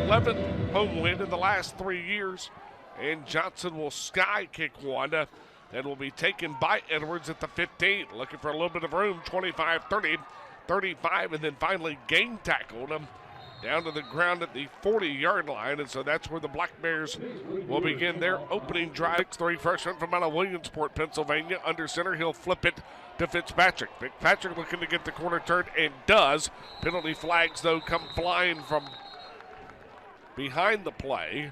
11th home win in the last 3 years. And Johnson will sky kick one. That will be taken by Edwards at the 15. Looking for a little bit of room, 25-30, 35, and then finally game tackled him down to the ground at the 40-yard line. And so that's where the Black Bears will begin their opening drive. 6'3" freshman from out of Williamsport, Pennsylvania. Under center, he'll flip it to Fitzpatrick. Fitzpatrick looking to get the corner turned and does. Penalty flags, though, come flying from behind the play.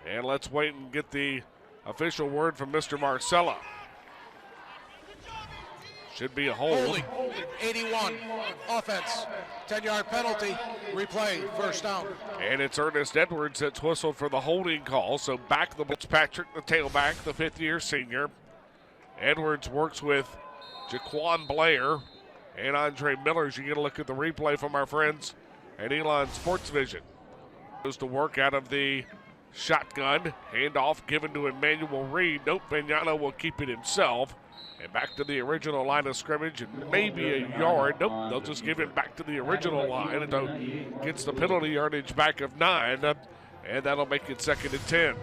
And let's wait and get the official word from Mr. Marcella. Should be a hold. 81, offense, 10-yard penalty, replay, first down. And it's Ernest Edwards that's whistled for the holding call. So back the Fitzpatrick, the tailback, the fifth-year senior. Edwards works with Jaquan Blair and Andre Miller. As you get a look at the replay from our friends at Elon Sports Vision. Goes to work out of the shotgun. Handoff given to Emmanuel Reed. Nope, Vignano will keep it himself. And back to the original line of scrimmage and maybe a yard. Nope, they'll just give it back to the original line. And gets the penalty yardage back of 9. And that'll make it 2nd and 10.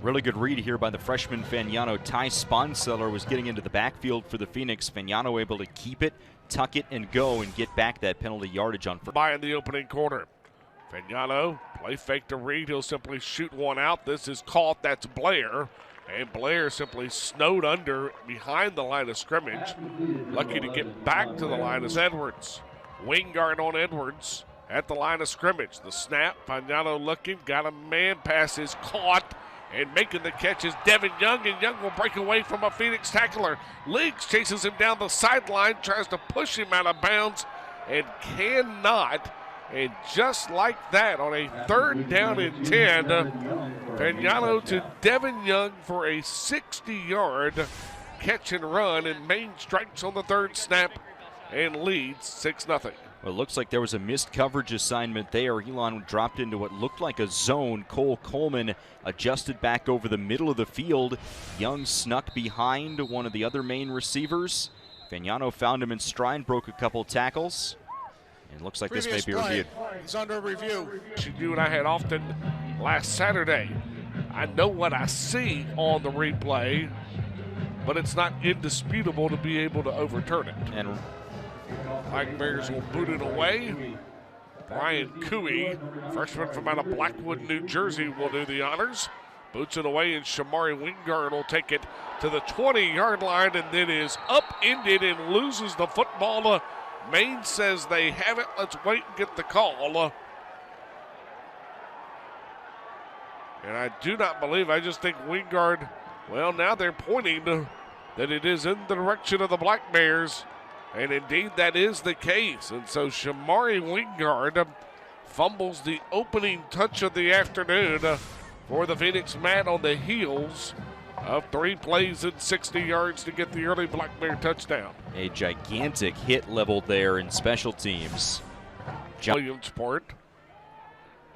Really good read here by the freshman Fagnano. Ty Sponseller was getting into the backfield for the Phoenix. Fagnano able to keep it, tuck it, and go and get back that penalty yardage on first. By in the opening quarter. Fagnano, play fake to Reed. He'll simply shoot one out. This is caught. That's Blair. And Blair simply snowed under behind the line of scrimmage. Lucky to get back to the line is Edwards. Wing guard on Edwards at the line of scrimmage. The snap, Fagnano looking, got a man pass, is caught. And making the catch is Devin Young, and Young will break away from a Phoenix tackler. Leaks chases him down the sideline, tries to push him out of bounds, and cannot. And just like that, on a 3rd down and 10, Fagnano to Devin Young for a 60-yard catch and run, and Maine strikes on the 3rd snap and leads 6-0. Well, it looks like there was a missed coverage assignment there. Elon dropped into what looked like a zone. Cole Coleman adjusted back over the middle of the field. Young snuck behind one of the other Maine receivers. Fagnano found him in stride, broke a couple tackles. And it looks like this may be reviewed. He's under review. You and I had often last Saturday. I know what I see on the replay, but it's not indisputable to be able to overturn it. And Black Bears will boot it away. Brian Cooey, freshman from out of Blackwood, New Jersey, will do the honors. Boots it away, and Shamari Wingard will take it to the 20-yard line and then is upended and loses the football. Maine says they have it. Let's wait and get the call. And I do not believe, I just think Wingard, well, now they're pointing that it is in the direction of the Black Bears. And indeed, that is the case. And so Shamari Wingard fumbles the opening touch of the afternoon for the Phoenix Man on the heels of 3 plays and 60 yards to get the early Black Bear touchdown. A gigantic hit leveled there in special teams. Williamsport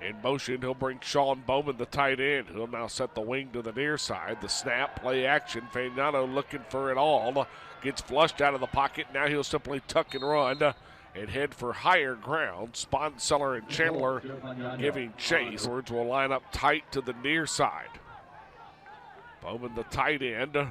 in motion. He'll bring Sean Bowman, the tight end. He'll now set the wing to the near side. The snap, play action. Fagnano looking for it all. Gets flushed out of the pocket. Now he'll simply tuck and run and head for higher ground. Sponseller and Chandler giving chase. Edwards will line up tight to the near side. Bowman, the tight end, and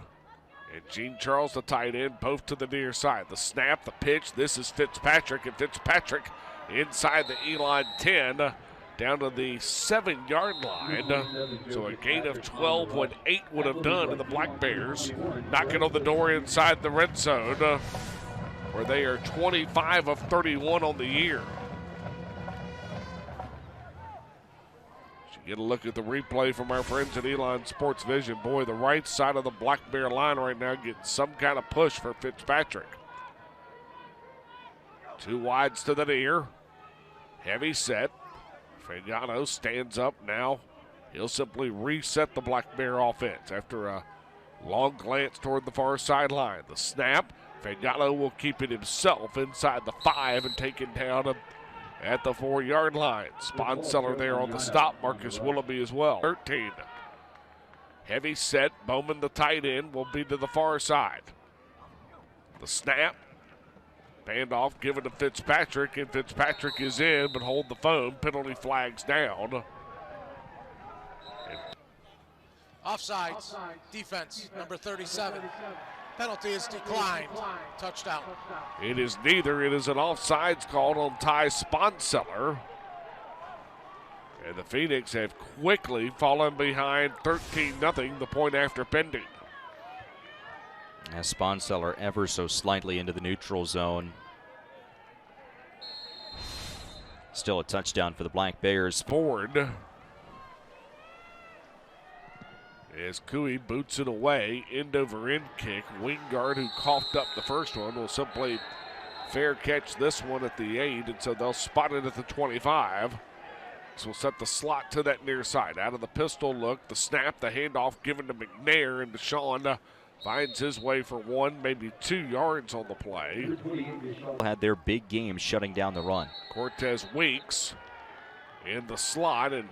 Gene Charles, the tight end, both to the near side. The snap, the pitch. This is Fitzpatrick, and Fitzpatrick inside the Elon 10. Down to the 7-yard line. So a gain of 12, what 8 would have done to the Black Bears. Knocking on the door inside the red zone, where they are 25 of 31 on the year. Get a look at the replay from our friends at Elon Sports Vision. Boy, the right side of the Black Bear line right now getting some kind of push for Fitzpatrick. 2 wides to the near. Heavy set. Fagnano stands up now. He'll simply reset the Black Bear offense after a long glance toward the far sideline. The snap, Fagnano will keep it himself inside the 5 and take it down at the 4-yard line. Sponseller there on the stop. Marcus Willoughby as well. 13. Heavy set. Bowman, the tight end, will be to the far side. The snap. Handoff given to Fitzpatrick, and Fitzpatrick is in, but hold the phone. Penalty flags down. Offsides. Defense, number 37. Penalty is declined. Touchdown. It is neither. It is an offsides called on Ty Sponseller. And the Phoenix have quickly fallen behind 13-0, the point after pending. As Sponseller ever so slightly into the neutral zone. Still a touchdown for the Black Bears. Ford. As Cooey boots it away, end over end kick. Wingard, who coughed up the first one, will simply fair catch this one at the 8, and so they'll spot it at the 25. So we'll set the slot to that near side. Out of the pistol look, the snap, the handoff given to McNair, and Deshaun finds his way for 1, maybe 2 yards on the play. Had their big game shutting down the run. Cortez Weeks in the slot, and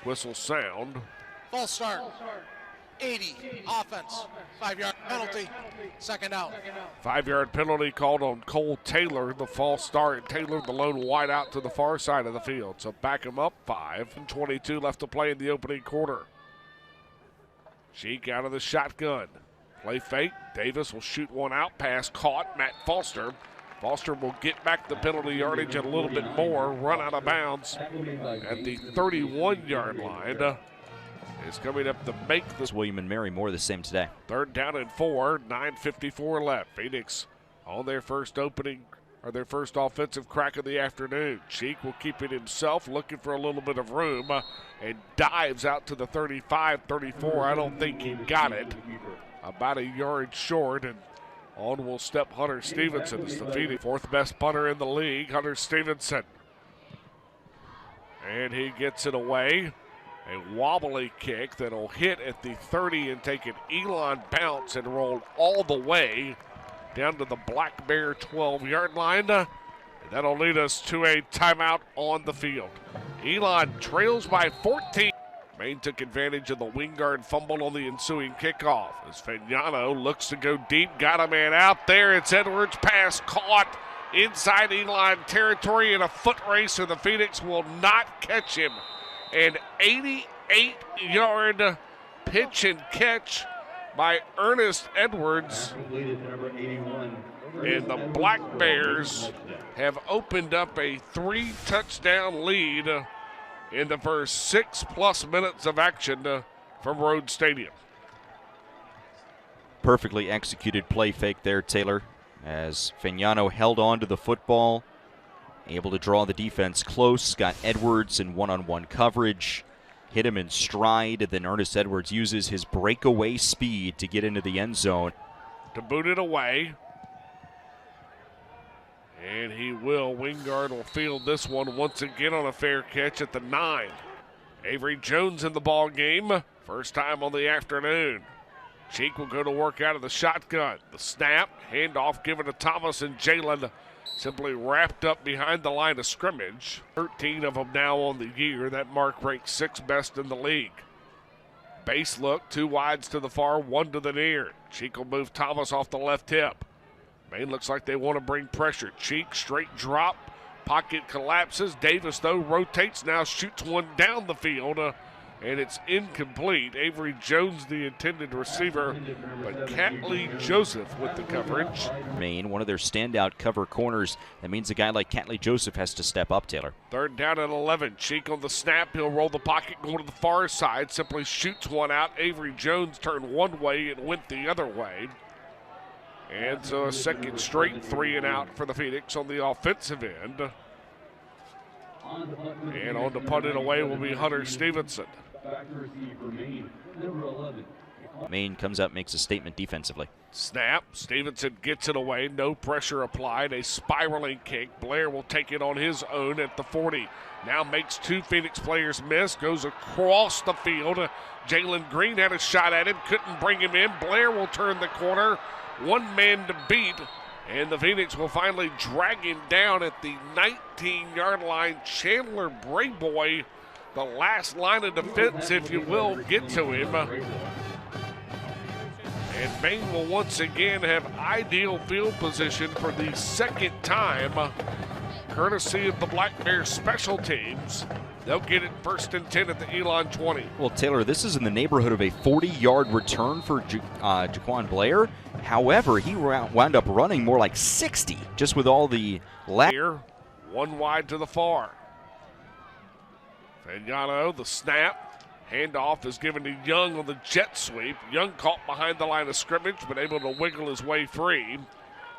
whistle sound. False start. 80. Offense. 5-yard penalty. Second out. 5-yard penalty called on Cole Taylor, the false start. Taylor, the lone wide out to the far side of the field. So back him up 5. And 22 left to play in the opening quarter. Cheek out of the shotgun. Play fake. Davis will shoot one out. Pass caught. Matt Foster. Foster will get back the penalty yardage and a little bit more. Run out of bounds at the 31-yard line. Is coming up to make this. William and Mary more the same today. 3rd down and 4, 9:54 left. Phoenix on their first their first offensive crack of the afternoon. Cheek will keep it himself, looking for a little bit of room, and dives out to the 35, 34. I don't think he got it. About a yard short, and on will step Hunter Stevenson as the Phoenix 4th best punter in the league, Hunter Stevenson. And he gets it away. A wobbly kick that'll hit at the 30 and take an Elon bounce and roll all the way down to the Black Bear 12-yard line. And that'll lead us to a timeout on the field. Elon trails by 14. Maine took advantage of the Wingard fumble on the ensuing kickoff. As Fagnano looks to go deep, got a man out there. It's Edwards' pass caught inside Elon territory in a foot race, and the Phoenix will not catch him. An 88-yard pitch and catch by Ernest Edwards. And the Black Bears have opened up a 3-touchdown lead in the first 6+ minutes of action from Rhodes Stadium. Perfectly executed play fake there, Taylor, as Fagnano held on to the football. Able to draw the defense close, got Edwards in one-on-one coverage, hit him in stride, and then Ernest Edwards uses his breakaway speed to get into the end zone. To boot it away. And he will. Wingard will field this one once again on a fair catch at the 9. Avery Jones in the ball game. First time on the afternoon. Cheek will go to work out of the shotgun. The snap, handoff given to Thomas, and Jalen simply wrapped up behind the line of scrimmage. 13 of them now on the year. That mark ranks 6th best in the league. Base look, 2 wides to the far, 1 to the near. Cheek will move Thomas off the left hip. Maine looks like they want to bring pressure. Cheek, straight drop. Pocket collapses. Davis, though, rotates now, shoots one down the field. And it's incomplete. Avery Jones, the intended receiver, but Catley Joseph with the coverage. Maine, one of their standout cover corners. That means a guy like Catley Joseph has to step up, Taylor. 3rd down and 11. Cheek on the snap. He'll roll the pocket, go to the far side. Simply shoots one out. Avery Jones turned one way and went the other way. And so a second straight 3 and out for the Phoenix on the offensive end. And on to punt it away will be Hunter Stevenson. Maine comes out, makes a statement defensively. Snap. Stevenson gets it away. No pressure applied. A spiraling kick. Blair will take it on his own at the 40. Now makes 2 Phoenix players miss. Goes across the field. Jalen Green had a shot at him. Couldn't bring him in. Blair will turn the corner. 1 man to beat. And the Phoenix will finally drag him down at the 19-yard line. Chandler Brayboy, the last line of defense, if you will, get to him. And Maine will once again have ideal field position for the second time, courtesy of the Black Bears special teams. They'll get it 1st and 10 at the Elon 20. Well, Taylor, this is in the neighborhood of a 40-yard return for Jaquan Blair. However, he wound up running more like 60, just with all the here, one wide to the far. Fagnano, the snap. Handoff is given to Young on the jet sweep. Young caught behind the line of scrimmage, but able to wiggle his way free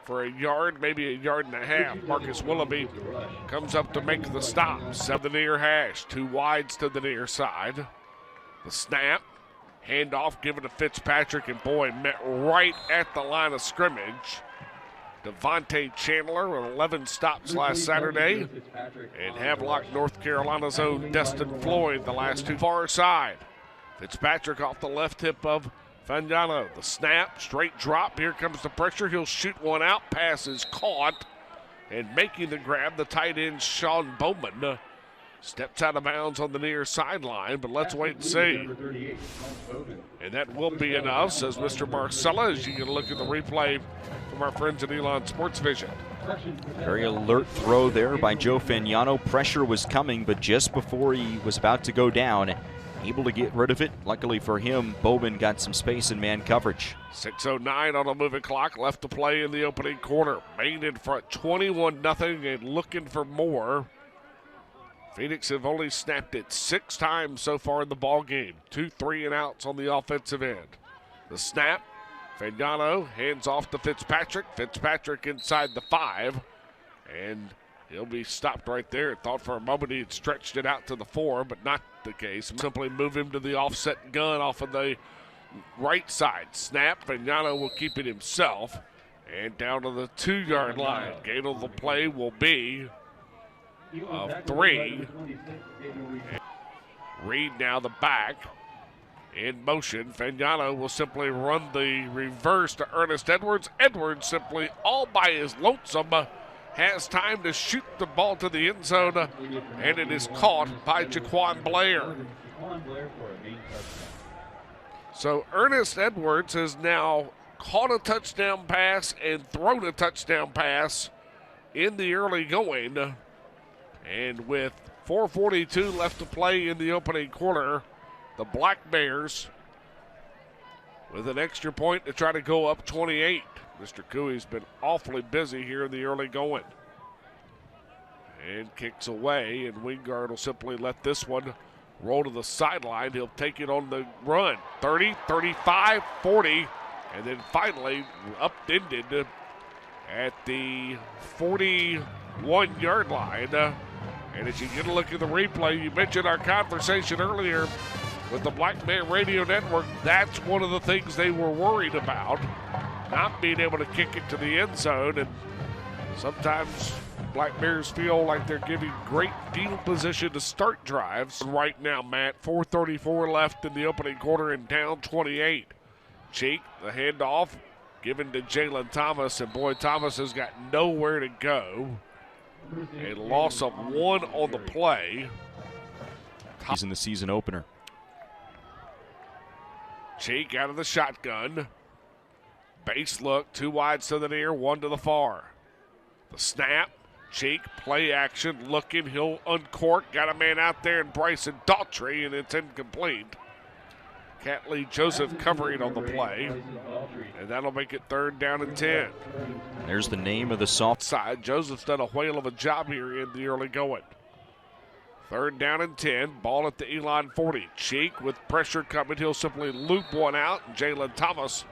for a yard, maybe a yard and a half. Marcus Willoughby comes up to make the stop. Set the near hash, 2 wides to the near side. The snap, handoff given to Fitzpatrick, and boy, met right at the line of scrimmage. Devontae Chandler with 11 stops last Saturday. And Havelock, North Carolina's own Destin Floyd, the last 2 far side. Fitzpatrick off the left hip of Fagnano. The snap, straight drop. Here comes the pressure. He'll shoot one out. Pass is caught. And making the grab, the tight end, Sean Bowman, steps out of bounds on the near sideline, but let's wait and see. And that will be enough, says Mr. Marcella, as you can look at the replay from our friends at Elon Sports Vision. Very alert throw there by Joe Fagnano. Pressure was coming, but just before he was about to go down, able to get rid of it. Luckily for him, Bowman got some space in man coverage. 6:09 on the moving clock, left to play in the opening quarter. Maine in front 21-0 and looking for more. Phoenix have only snapped it 6 times so far in the ball game. 2 3-and-outs on the offensive end. The snap, Fagnano hands off to Fitzpatrick. Fitzpatrick inside the 5, and he'll be stopped right there. Thought for a moment he had stretched it out to the 4, but not the case. Simply move him to the offset gun off of the right side. Snap, Fagnano will keep it himself, and down to the 2-yard line. Gain of the play will be of 3. Reed now the back in motion. Fagnano will simply run the reverse to Ernest Edwards. Edwards simply all by his lonesome has time to shoot the ball to the end zone, and it is caught by Jaquan Blair. So Ernest Edwards has now caught a touchdown pass and thrown a touchdown pass in the early going. And with 4:42 left to play in the opening quarter, the Black Bears with an extra point to try to go up 28. Mr. Cooey's been awfully busy here in the early going. And kicks away, and Wingard will simply let this one roll to the sideline. He'll take it on the run. 30, 35, 40, and then finally upended at the 41-yard line. And as you get a look at the replay, you mentioned our conversation earlier with the Black Bear Radio Network. That's one of the things they were worried about, not being able to kick it to the end zone. And sometimes Black Bears feel like they're giving great field position to start drives. Right now, Matt, 4:34 left in the opening quarter and down 28. Cheek, the handoff, given to Jalen Thomas, and boy, Thomas has got nowhere to go. A loss of 1 on the play. He's in the season opener. Cheek out of the shotgun. Base look, 2 wides to the near, 1 to the far. The snap, Cheek, play action, looking, he'll uncork. Got a man out there in Bryson Daughtry, and it's incomplete. Catley Joseph covering on the play, and that'll make it 3rd down and 10. There's the name of the soft side. Joseph's done a whale of a job here in the early going. 3rd down and 10. Ball at the Elon 40. Cheek with pressure coming. He'll simply loop one out, and Jalen Thomas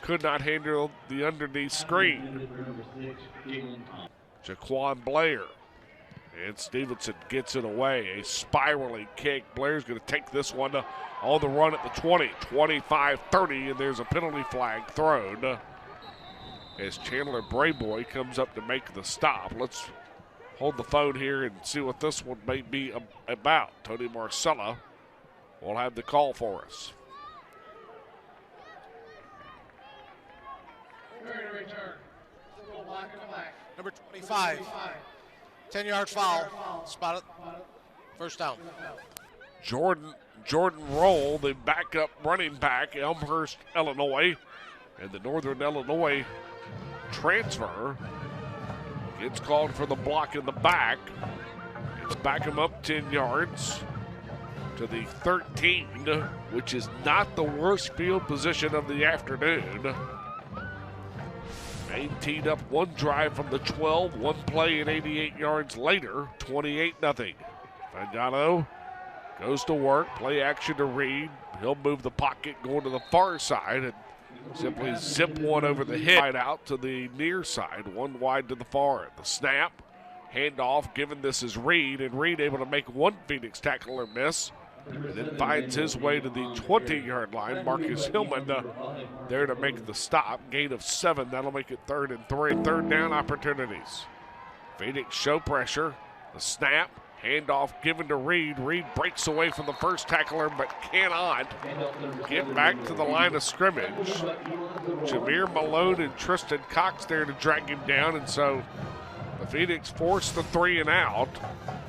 could not handle the underneath screen. Jaquan Blair. And Stevenson gets it away. A spiraling kick. Blair's going to take this one on the run at the 20, 25, 30, and there's a penalty flag thrown as Chandler Brayboy comes up to make the stop. Let's hold the phone here and see what this one may be about. Tony Marcella will have the call for us. Number 25, 10-yard foul, spotted, 1st down. Jordan Roll, the backup running back, Elmhurst, Illinois, And the Northern Illinois transfer gets called for the block in the back. It's back him up 10 yards to the 13, which is not the worst field position of the afternoon. Maine teed up one drive from the 12, one play and 88 yards later, 28-0. Fagnano goes to work, play action to Reed. He'll move the pocket going to the far side and simply zip one over the head out to the near side, one wide to the far. The snap, handoff, given this is Reed, and Reed able to make one Phoenix tackler miss, and then finds his way to the 20-yard line. Marcus Hillman there to make the stop. Gain of 7. That'll make it 3rd and 3. Third down opportunities. Phoenix show pressure. The snap. Handoff given to Reed. Reed breaks away from the first tackler but cannot get back to the line of scrimmage. Jameer Malone and Tristan Cox there to drag him down, and so the Phoenix forced the 3 and out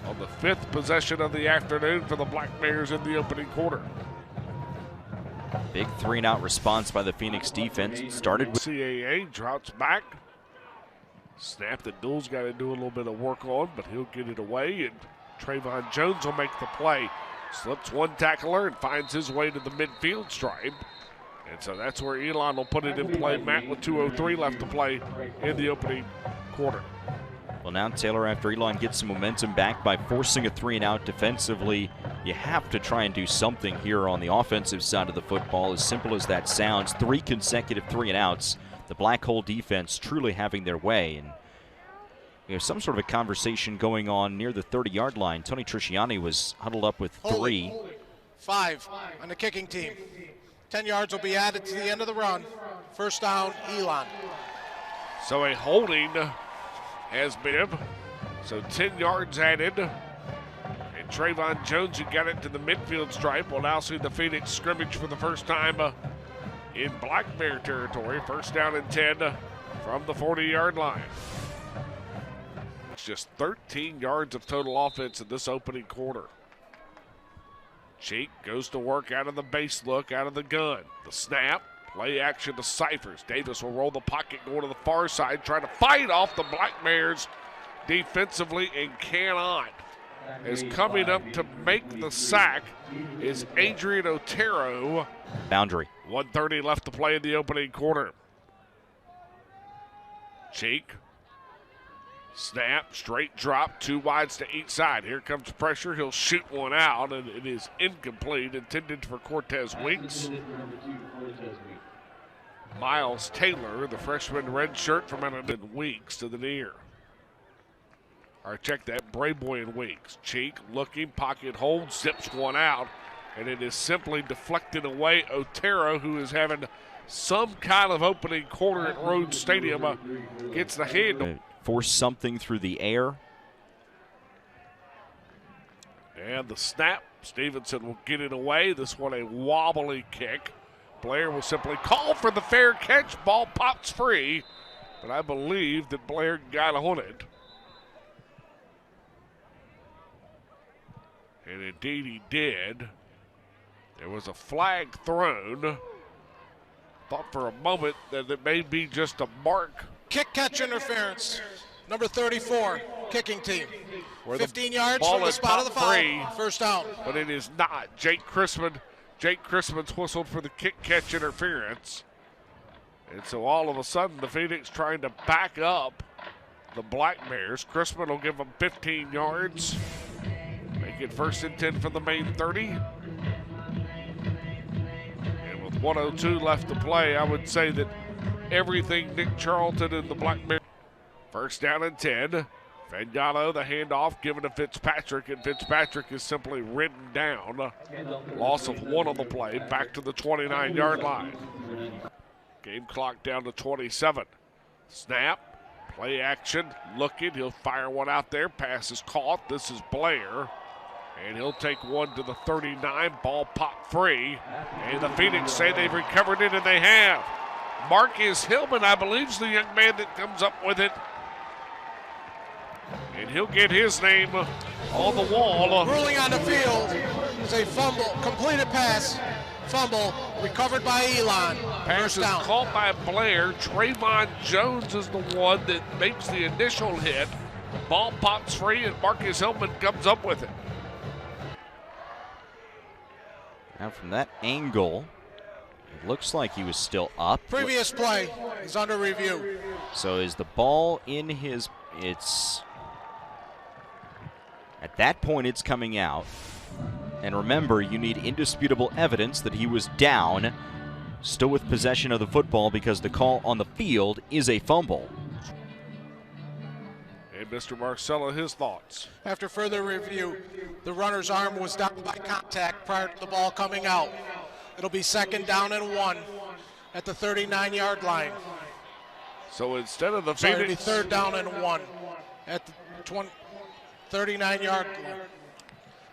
on the 5th possession of the afternoon for the Black Bears in the opening quarter. Big 3 and out response by the Phoenix defense. Started with CAA, drops back. Snap that Duel's got to do a little bit of work on, but he'll get it away, and Trayvon Jones will make the play. Slips one tackler and finds his way to the midfield stripe. And so that's where Elon will put it in play. Matt with 2:03 left to play in the opening quarter. Well, now Taylor, after Elon gets some momentum back by forcing a 3 and out defensively, you have to try and do something here on the offensive side of the football. As simple as that sounds, 3 consecutive 3 and outs. The Black Hole defense truly having their way. And you know, some sort of a conversation going on near the 30-yard line. Tony Trisciani was huddled up with 3. 5 on the kicking team. 10 yards will be added to the end of the run. First down, Elon. So a holding has been, so 10 yards added. And Trayvon Jones, who got it to the midfield stripe, will now see the Phoenix scrimmage for the first time in Black Bear territory. First down and 10 from the 40-yard line. It's just 13 yards of total offense in this opening quarter. Cheek goes to work out of the base look, out of the gun. The snap. Play action to Cyphers. Davis will roll the pocket, going to the far side, trying to fight off the Black Bears defensively and cannot. As coming up to make the sack is Adrian Otero. Boundary. 1:30 left to play in the opening quarter. Cheek. Snap, straight drop, 2 wides to each side. Here comes pressure. He'll shoot one out, and it is incomplete, intended for Cortez Weeks. Miles Taylor, the freshman red shirt from Elon Weeks to the near. All right, check that. Brayboy and Weeks. Cheek looking, pocket hold, zips one out, and it is simply deflected away. Otero, who is having some kind of opening quarter at Rhodes Stadium, gets the handle. Force something through the air. And the snap. Stevenson will get it away. This one a wobbly kick. Blair will simply call for the fair catch. Ball pops free, but I believe that Blair got on it. And indeed he did. There was a flag thrown. Thought for a moment that it may be just a mark. Kick catch interference. Number 34, kicking team. Where 15 yards from the spot of the foul. First down. But it is not. Jake Chrisman's whistled for the kick catch interference. And so all of a sudden the Phoenix trying to back up the Black Bears. Chrisman will give them 15 yards. Make it 1st and 10 from the Maine 30. And with 1:02 left to play, I would say that everything Nick Charlton and the Black Bears. First down and 10. Fagnano, the handoff given to Fitzpatrick, and Fitzpatrick is simply ridden down. Loss of 1 on the play, back to the 29-yard line. Game clock down to 27. Snap, play action, looking, he'll fire one out there, pass is caught, this is Blair. And he'll take one to the 39, ball popped free. And the Phoenix say they've recovered it, and they have. Marcus Hillman, I believe, is the young man that comes up with it. And he'll get his name on the wall. Ruling on the field is a fumble, completed pass, Fumble recovered by Elon. Pass First is down. caught by Blair. Trayvon Jones is the one that makes the initial hit. Ball pops free and Marcus Hillman comes up with it. Now from that angle, it looks like he was still up. Previous play is under review. So is the ball in his, it's, at that point it's coming out. And remember, you need indisputable evidence that he was down, still with possession of the football, because the call on the field is a fumble. And Mr. Marcella, his thoughts. After further review, the runner's arm was down by contact prior to the ball coming out. It'll be 2nd down and 1 at the 39-yard line. So instead of the Sorry, it'll be Phoenix, 3rd down and 1 at the 39-yard line.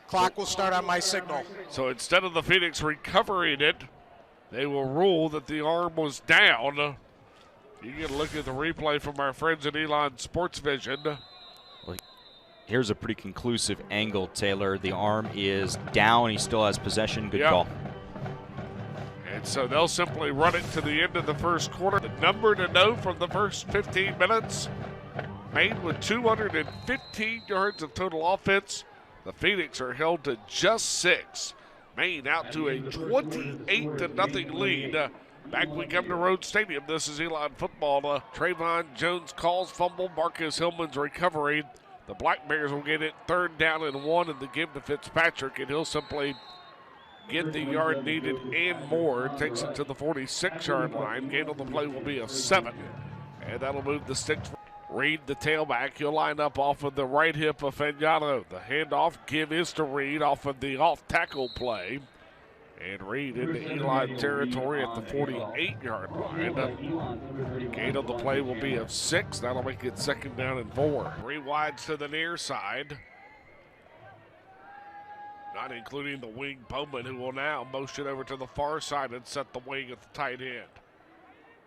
Clock will start on my signal. so instead of the Phoenix recovering it, they will rule that the arm was down. You get a look at the replay from our friends at Elon Sports Vision. Well, here's a pretty conclusive angle, Taylor. The arm is down. He still has possession. Good call. And so they'll simply run it to the end of the first quarter. The number to know from the first 15 minutes, Maine with 215 yards of total offense. The Phoenix are held to just 6. Maine out to a 28-0 lead. Back we come to Rhodes Stadium. This is Elon football. Trayvon Jones calls fumble. Marcus Hillman's recovery. The Black Bears will get it 3rd down and 1 in the give to Fitzpatrick, and he'll simply get the yard needed and more. Takes it to the 46-yard line. Gain on the play will be a 7, and that'll move the sticks. Reed, the tailback, he'll line up off of the right hip of Fagnano. The handoff give is to Reed off of the off-tackle play. And Reed into Eli territory at the 48-yard line. Gain on the play will be of 6. That'll make it 2nd down and 4. Rewinds to the near side. Not including the wing Bowman, who will now motion over to the far side and set the wing at the tight end.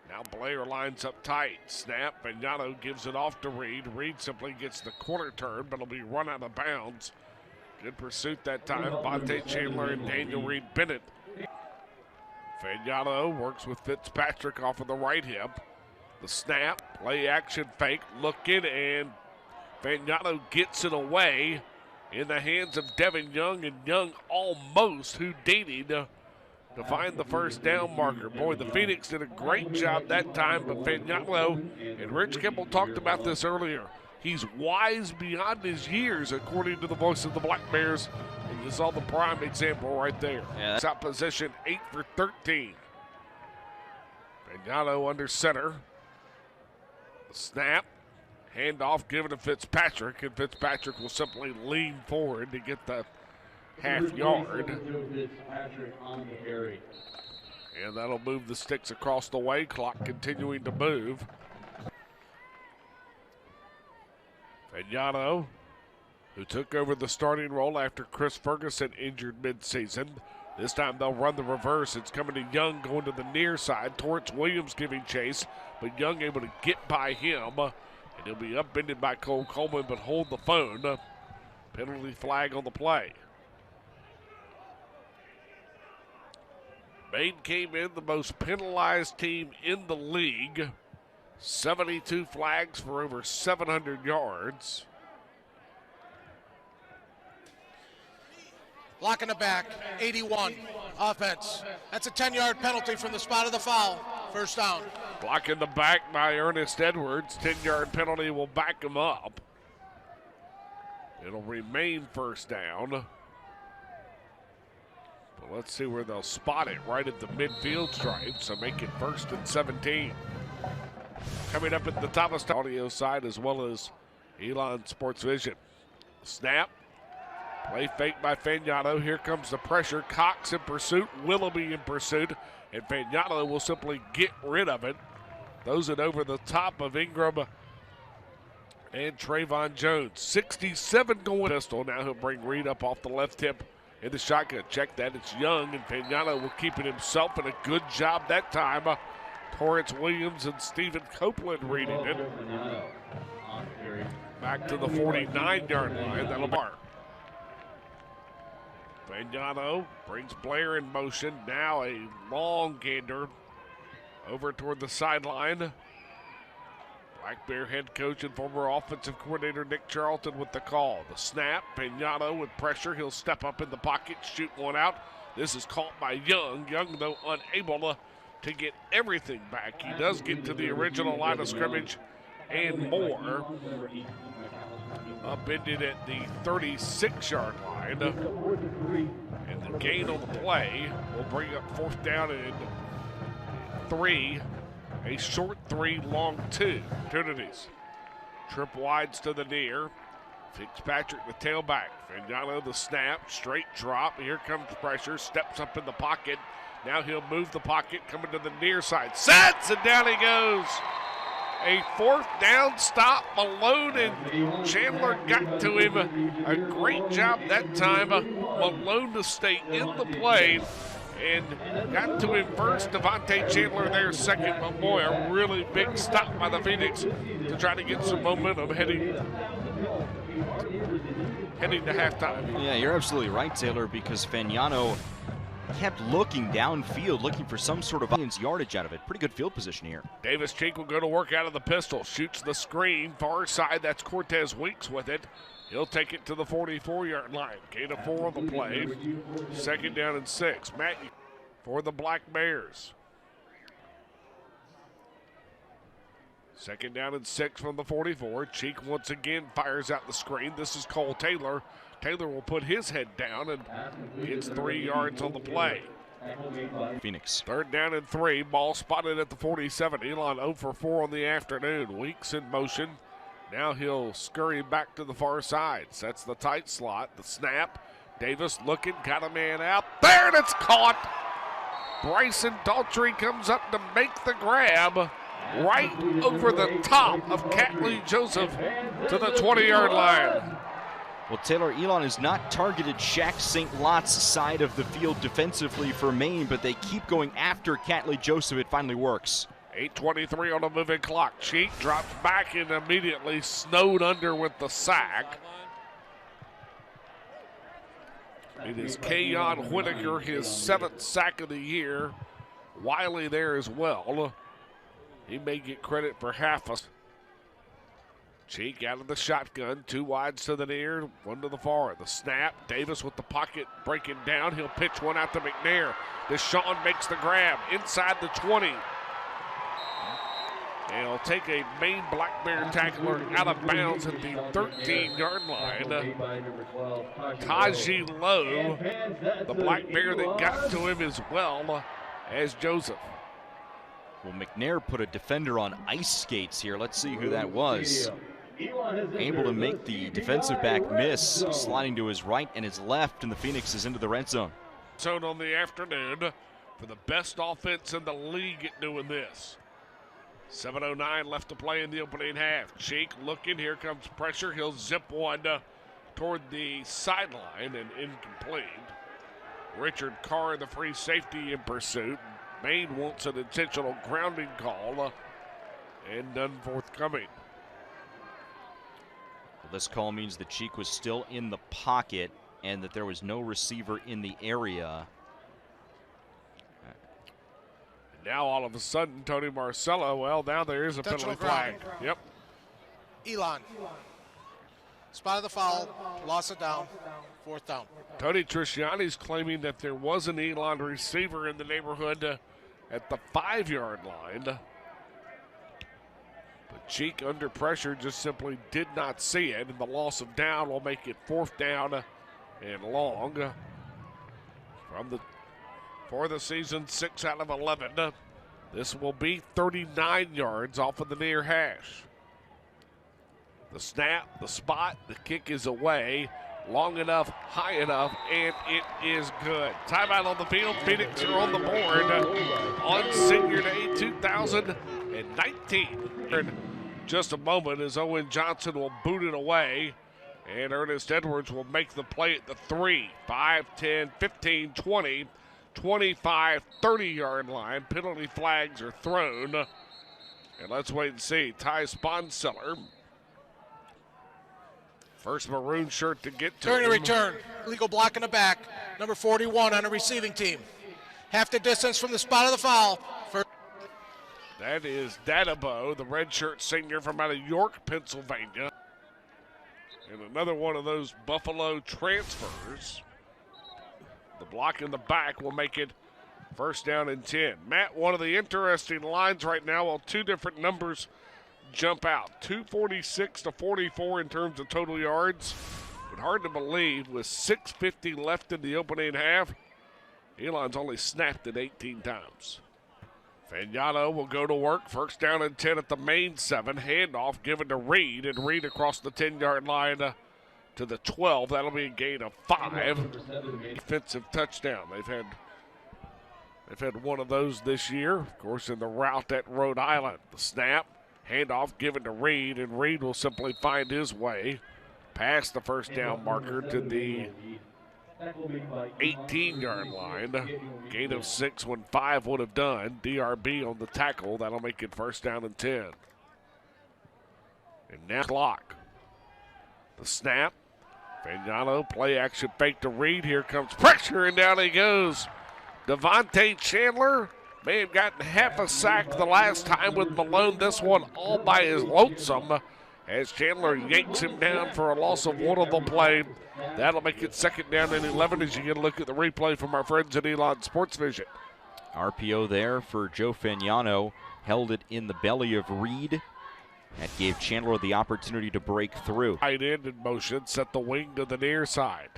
Now Blair lines up tight. Snap. Fagnano gives it off to Reed. Reed simply gets the corner turn, but it'll be run out of bounds. Good pursuit that time. Bonte Chandler and Daniel Reed Bennett. Fagnano works with Fitzpatrick off of the right hip. The snap. Play action fake. Look in, and Fagnano gets it away in the hands of Devin Young, and Young almost Houdini'd to find the first down marker. Boy, the Phoenix did a great job that time, but Fagnano, and Rich Kimball talked about this earlier, he's wise beyond his years, according to the voice of the Black Bears, and you saw the prime example right there. Yeah. Top position, 8 for 13. Fagnano under center. The snap. Handoff given to Fitzpatrick, and Fitzpatrick will simply lean forward to get the half yard. And that'll move the sticks across the way. Clock continuing to move. Fagnano, who took over the starting role after Chris Ferguson injured midseason. This time they'll run the reverse. It's coming to Young going to the near side. Torrance Williams giving chase, but Young able to get by him. And he'll be upended by Cole Coleman, but hold the phone. Penalty flag on the play. Maine came in the most penalized team in the league. 72 flags for over 700 yards. Lock in the back, 81, offense. That's a 10-yard penalty from the spot of the foul. First down. Block in the back by Ernest Edwards. 10-yard penalty will back him up. It'll remain first down. But let's see where they'll spot it. Right at the midfield stripe, so make it 1st and 17. Coming up at the top of the audio side as well as Elon Sports Vision. Snap. Play fake by Fagnano. Here comes the pressure. Cox in pursuit. Willoughby in pursuit. And Fagnano will simply get rid of it. Throws it over the top of Ingram and Trayvon Jones. 67 going pistol. Now he'll bring Reed up off the left hip in the shotgun. Check that. It's Young, and Fagnano will keep it himself, and a good job that time. Torrance Williams and Stephen Copeland reading it. Back to the 49-yard line. That'll mark. Fagnano brings Blair in motion. Now a long gander over toward the sideline. Black Bear head coach and former offensive coordinator Nick Charlton with the call. The snap, Fagnano with pressure. He'll step up in the pocket, shoot one out. This is caught by Young. Young, though, unable to get everything back. He does get to the original line of scrimmage and more. Upended at the 36-yard line. And the gain on the play will bring up fourth down and 3. A short 3, long 2 opportunities. Trip wides to the near. Fitzpatrick the tailback. Fagnano the snap, straight drop. Here comes pressure, steps up in the pocket. Now he'll move the pocket, coming to the near side. Sets, and down he goes. A fourth down stop. Malone and Chandler got to him. A great job that time. Malone to stay in the play and got to him first. Devontae Chandler there second, but boy, a really big stop by the Phoenix to try to get some momentum heading to halftime. Yeah, you're absolutely right, Taylor, because Fagnano kept looking downfield, looking for some sort of yardage out of it. Pretty good field position here. Davis Cheek will go to work out of the pistol. Shoots the screen. Far side, that's Cortez Weeks with it. He'll take it to the 44-yard line. Gain of 4 on the play. Second down and 6. Matt for the Black Bears. Second down and 6 from the 44. Cheek once again fires out the screen. This is Cole Taylor. Taylor will put his head down and gets 3 yards on the play. Phoenix. Third down and 3. Ball spotted at the 47. Elon 0 for 4 on the afternoon. Weeks in motion. Now he'll scurry back to the far side. Sets the tight slot. The snap. Davis looking, got a man out. There, and it's caught. Bryson Daltrey comes up to make the grab right over the top of Catley Joseph to the 20-yard line. Well, Taylor, Elon has not targeted Shaq St. Lot's side of the field defensively for Maine, but they keep going after Catley Joseph. It finally works. 8:23 on the moving clock. Cheek drops back and immediately snowed under with the sack. It is Kayon Whitaker, his 7th sack of the year. Wiley there as well. He may get credit for half a. Cheek out of the shotgun, 2 wides to the near, 1 to the far. The snap, Davis with the pocket breaking down. He'll pitch one out to McNair. Deshaun makes the grab inside the 20. And he'll take a Maine Black Bear tackler out of bounds at the 13-yard line. Taji Lowe, the Black Bear that got to him as well as Joseph. Well, McNair put a defender on ice skates here. Let's see who that was. Able to make the defensive back miss, sliding to his right and his left, and the Phoenix is into the red zone. Zone on the afternoon for the best offense in the league at doing this. 7:09 left to play in the opening half. Cheek looking, here comes pressure. He'll zip one toward the sideline and incomplete. Richard Carr, the free safety, in pursuit. Maine wants an intentional grounding call and none forthcoming. Well, this call means that Cheek was still in the pocket and that there was no receiver in the area. Now all of a sudden, Tony Marcello, well, now there is a penalty flag. Yep. Elon. Spotted the foul, lost it down, 4th down. Tony Trisciani's claiming that there was an Elon receiver in the neighborhood at the 5-yard line. But Cheek, under pressure, just simply did not see it, and the loss of down will make it 4th down and long. For the season, 6 out of 11. This will be 39 yards off of the near hash. The snap, the spot, the kick is away. Long enough, high enough, and it is good. Timeout on the field. Phoenix are on the board on Senior Day 2019. In just a moment as Owen Johnson will boot it away, and Ernest Edwards will make the play at the 3, 5, 10, 15, 20, 25, 30-yard line. Penalty flags are thrown. And let's wait and see. Ty Sponseller First maroon shirt to get to During the him. return, legal block in the back, number 41 on the receiving team. Half the distance from the spot of the foul. That is Dadabo, the redshirt senior from out of York, Pennsylvania. And another one of those Buffalo transfers. The block in the back will make it first down and 10. Matt, one of the interesting lines right now, while two different numbers jump out. 246 to 44 in terms of total yards. But hard to believe, with 6:50 left in the opening half, Elon's only snapped it 18 times. Fagnano will go to work. First down and 10 at the Maine 7. Handoff given to Reed, and Reed across the 10-yard line to the 12. That'll be a gain of 5. Defensive touchdown. They've had one of those this year, of course, in the route at Rhode Island. The snap, handoff given to Reed, and Reed will simply find his way past the first down marker to the 18-yard line. Gain of 6 when 5 would have done. DRB on the tackle. That'll make it first down and 10. And now clock. The snap. Fagnano, play action fake to Reed. Here comes pressure, and down he goes. Devontae Chandler may have gotten half a sack the last time with Malone. This one all by his lonesome as Chandler yanks him down for a loss of one on the play. That'll make it second down and 11 as you get a look at the replay from our friends at Elon Sports Vision. RPO there for Joe Fagnano. Held it in the belly of Reed. That gave Chandler the opportunity to break through. Tight end in motion, set the wing to the near side.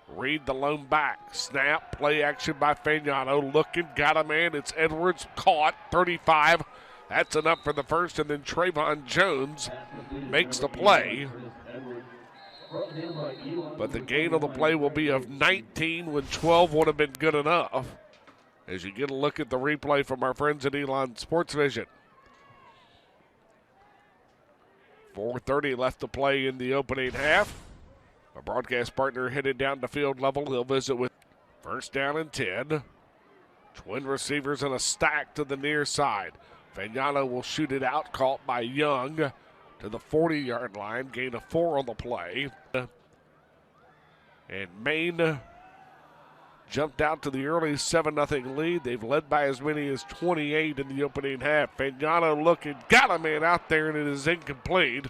Reed the lone back. Snap, play action by Fagnano. Looking, got a man. It's Edwards, caught, 35. That's enough for the first, and then Trayvon Jones makes the play. But the gain on the play will be of 19 when 12 would have been good enough. As you get a look at the replay from our friends at Elon Sports Vision. 4:30 left to play in the opening half. Our broadcast partner headed down to field level. He'll visit with first down and 10. Twin receivers in a stack to the near side. Fagnano will shoot it out, caught by Young to the 40-yard line. Gain of 4 on the play. And Maine jumped out to the early 7-0 lead. They've led by as many as 28 in the opening half. Fagnano looking, got a man out there, and it is incomplete.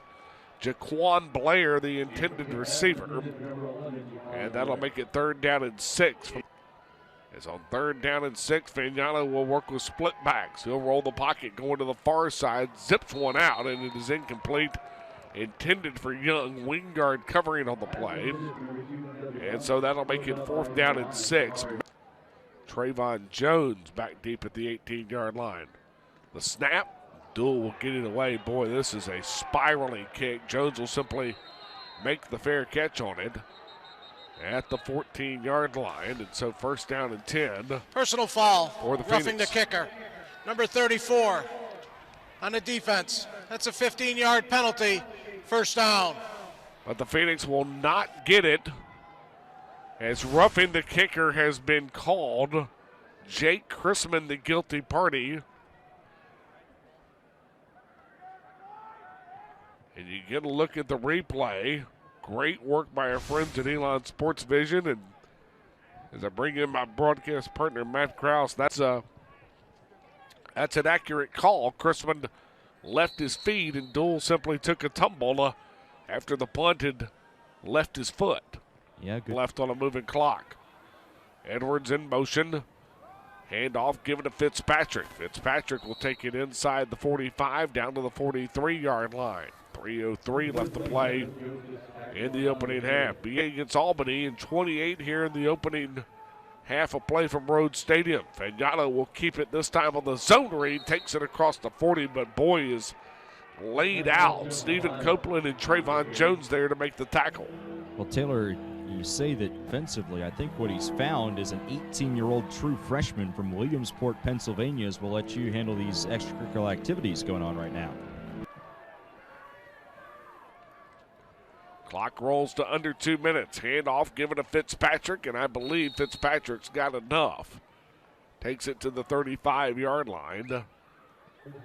Jaquan Blair, the intended receiver. And that'll make it third down and 6. As on third down and 6, Fagnano will work with split backs. He'll roll the pocket going to the far side, zips one out, and it is incomplete. Intended for Young, wing guard covering on the play. And so that'll make it fourth down and 6. Trayvon Jones back deep at the 18-yard line. The snap. Duel will get it away. Boy, this is a spiraling kick. Jones will simply make the fair catch on it at the 14-yard line. And so first down and 10. Personal foul for the roughing Phoenix. the kicker. Number 34 on the defense. That's a 15-yard penalty. First down. But the Phoenix will not get it as roughing the kicker has been called. Jake Chrisman, the guilty party. And you get a look at the replay. Great work by our friends at Elon Sports Vision. And as I bring in my broadcast partner, Matt Krause, that's an accurate call. Chrisman left his feet, and Duel simply took a tumble after the punt had left his foot. Yeah, good. Left on a moving clock. Edwards in motion. Handoff given to Fitzpatrick. Fitzpatrick will take it inside the 45 down to the 43-yard line. 3:03 left to play in the opening half. BA against Albany and 28 here in the opening half of play from Rhodes Stadium. Fagnano will keep it this time on the zone read. Takes it across the 40, but boy is laid out. Stephen Copeland and Trayvon Jones there to make the tackle. Well, Taylor, you say that defensively. I think what he's found is an 18-year-old true freshman from Williamsport, Pennsylvania, as we'll let you handle these extracurricular activities going on right now. Clock rolls to under 2 minutes. Handoff given to Fitzpatrick, and I believe Fitzpatrick's got enough. Takes it to the 35-yard line.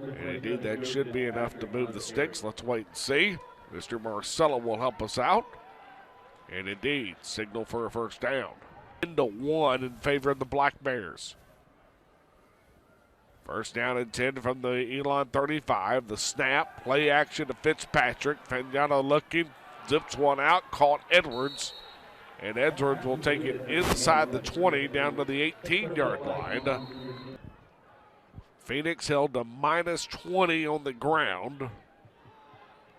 And indeed, that should be enough to move the sticks. Let's wait and see. Mr. Marcella will help us out. And indeed, signal for a first down. Into 1 in favor of the Black Bears. First down and 10 from the Elon 35. The snap, play action to Fitzpatrick. Fagnano looking, zips one out, caught Edwards. And Edwards will take it inside the 20 down to the 18-yard line. Phoenix held to minus 20 on the ground.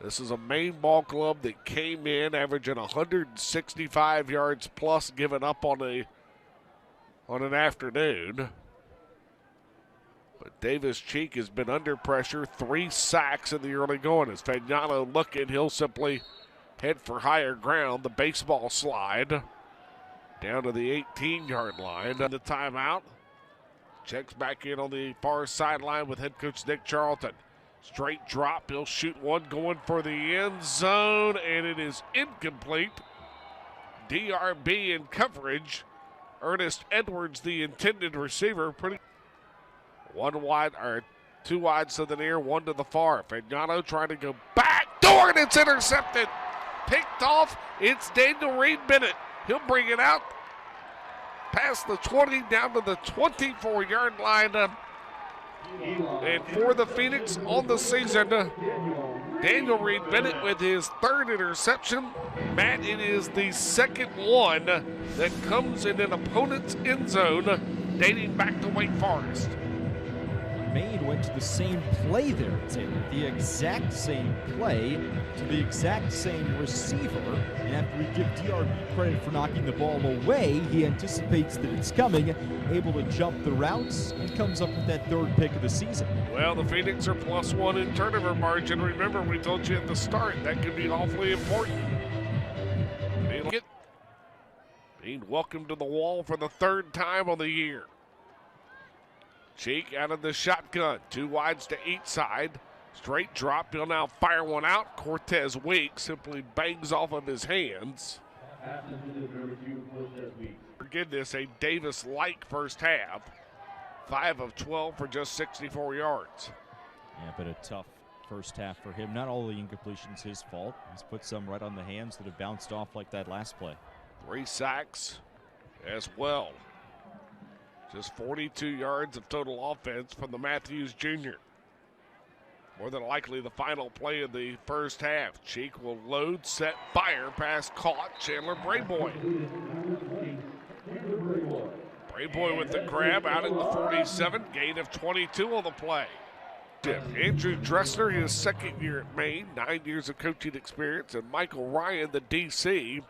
This is a Maine ball club that came in averaging 165 yards plus given up on an afternoon. But Davis Cheek has been under pressure, 3 sacks in the early going. As Fagnano looking, he'll simply head for higher ground. The baseball slide down to the 18-yard line. The timeout. Checks back in on the far sideline with head coach Nick Charlton. Straight drop, he'll shoot one going for the end zone, and it is incomplete. DRB in coverage. Ernest Edwards, the intended receiver, one wide or 2 wides to the near, 1 to the far. Fagnano trying to go back door, and it's intercepted. Picked off, it's Daniel Reed Bennett. He'll bring it out past the 20 down to the 24-yard line. And for the Phoenix on the season, Daniel Reed Bennett with his 3rd interception. Matt, it is the 2nd one that comes in an opponent's end zone dating back to Wake Forest. Maine went to the same play there, Taylor. The exact same play to the exact same receiver. And after we give DRB credit for knocking the ball away, he anticipates that it's coming, able to jump the routes, and comes up with that 3rd pick of the season. Well, the Phoenix are +1 in turnover margin. Remember, we told you at the start that could be awfully important. Being welcomed to the wall for the 3rd time on the year. Cheek out of the shotgun. 2 wides to each side. Straight drop. He'll now fire one out. Cortez Weeks simply bangs off of his hands. Forgive this, a Davis-like first half. 5 of 12 for just 64 yards. Yeah, but a tough first half for him. Not all the incompletions his fault. He's put some right on the hands that have bounced off like that last play. 3 sacks as well. Just 42 yards of total offense from the Matthews Jr. More than likely the final play of the first half. Cheek will load, set, fire, pass caught. Chandler Brayboy. Brayboy with the grab out at the 47. Gain of 22 on the play. Andrew Dressler, his 2nd year at Maine, 9 years of coaching experience. And Michael Ryan, the DC,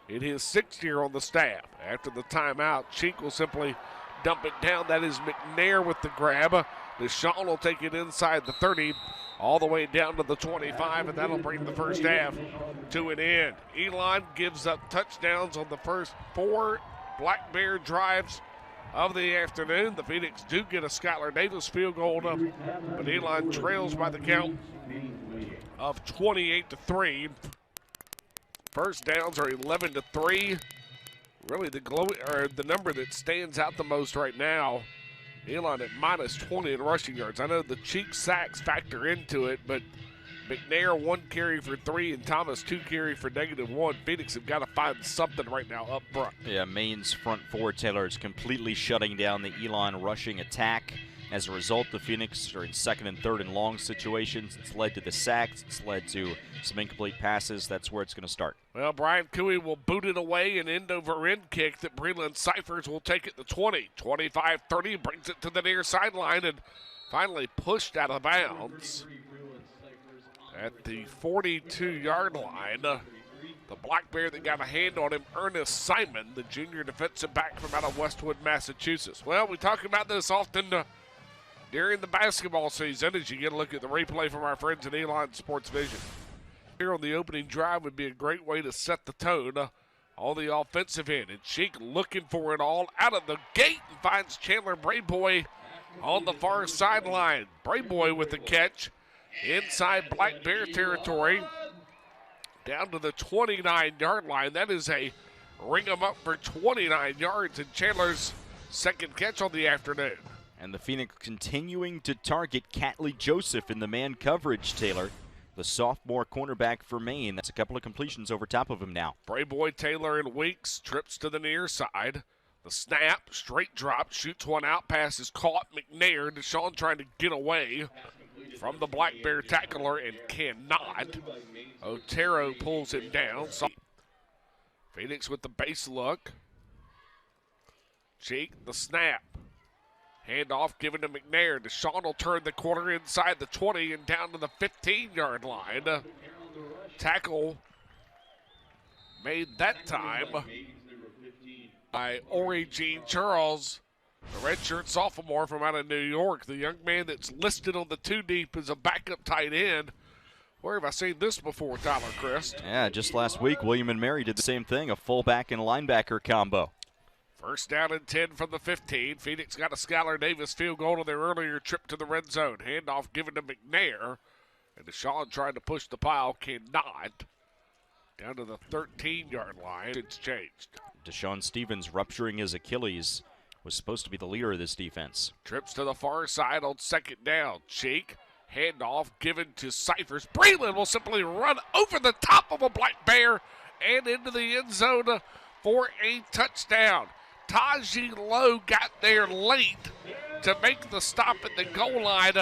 in his 6th year on the staff. After the timeout, Cheek will simply dump it down. That is McNair with the grab. Deshaun will take it inside the 30, all the way down to the 25, and that'll bring the first half to an end. Elon gives up touchdowns on the first 4 Black Bear drives of the afternoon. The Phoenix do get a Skylar Davis field goal, but Elon trails by the count of 28-3. First downs are 11-3. Really the number that stands out the most right now, Elon at minus 20 in rushing yards. I know the Cheek sacks factor into it, but McNair 1 carry for 3 and Thomas 2 carry for -1. Phoenix have got to find something right now up front. Yeah, Maine's front 4, Taylor, is completely shutting down the Elon rushing attack. As a result, the Phoenix are in 2nd and 3rd and long situations. It's led to the sacks. It's led to some incomplete passes. That's where it's going to start. Well, Brian Cooey will boot it away, an end-over-end kick that Breland Cyphers will take it to 20. 25-30, brings it to the near sideline and finally pushed out of bounds. At the 42-yard line, the Black Bear that got a hand on him, Ernest Simon, the junior defensive back from out of Westwood, Massachusetts. Well, we talk about this often during the basketball season as you get a look at the replay from our friends at Elon Sports Vision. Here on the opening drive would be a great way to set the tone on the offensive end. And Cheek looking for it all out of the gate and finds Chandler Brayboy on the far sideline. Brayboy with the catch inside Black Bear territory down to the 29-yard line. That is a ring 'em up for 29 yards and Chandler's 2nd catch on the afternoon. And the Phoenix continuing to target Catley Joseph in the man coverage, Taylor. the sophomore cornerback for Maine. That's a couple of completions over top of him now. Brayboy, Taylor, and Weeks trips to the near side. The snap, straight drop, shoots one out, pass is caught. McNair, Deshaun trying to get away from the Black Bear tackler and cannot. Otero pulls him down. Phoenix with the base look. Cheek, the snap. Handoff given to McNair. Deshaun will turn the corner inside the 20 and down to the 15-yard line. Tackle made that time by Ori Jean Charles, the redshirt sophomore from out of New York. The young man that's listed on the 2-deep as a backup tight end. Where have I seen this before, Tyler Christ? Yeah, just last week, William and Mary did the same thing, a fullback and linebacker combo. First down and 10 from the 15. Phoenix got a Skylar Davis field goal on their earlier trip to the red zone. Handoff given to McNair. And Deshaun trying to push the pile, cannot. Down to the 13-yard line. It's changed. Deshaun Stevens rupturing his Achilles. Was supposed to be the leader of this defense. Trips to the far side on second down. Cheek. Handoff given to Cyphers. Breland will simply run over the top of a Black Bear and into the end zone for a touchdown. Taji Lowe got there late to make the stop at the goal line,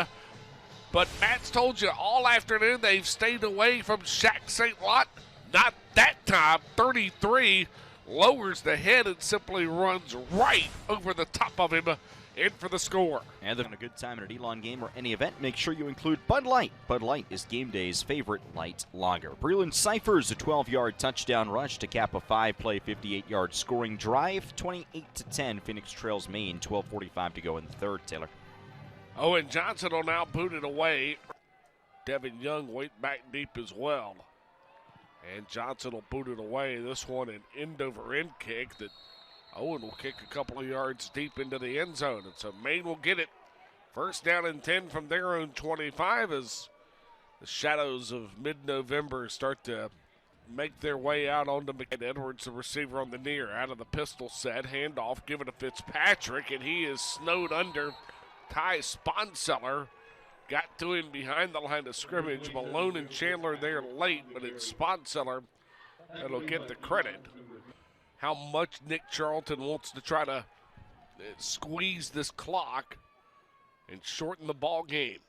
but Matt's told you all afternoon they've stayed away from Shaq St. Lot. Not that time. 33 lowers the head and simply runs right over the top of him in for the score. And they're having a good time at an Elon game or any event. Make sure you include Bud Light. Bud Light is game day's favorite light lager. Breland Cyphers a 12-yard touchdown rush to cap a 5-play, 58-yard scoring drive. 28-10, Phoenix trails Maine. 12:45 to go in the third, Taylor. Owen Johnson will now boot it away. Devin Young went back deep as well. And Johnson will boot it away. This one an end-over-end kick that Owen will kick a couple of yards deep into the end zone. And so Maine will get it. First down and 10 from their own 25 as the shadows of mid-November start to make their way out onto Edwards, the receiver on the near. Out of the pistol set, handoff given to Fitzpatrick, and he is snowed under. Ty Sponseller got to him behind the line of scrimmage. Malone and Chandler there late, but it's Sponseller that'll get the credit. How much Nick Charlton wants to try to squeeze this clock and shorten the ball game.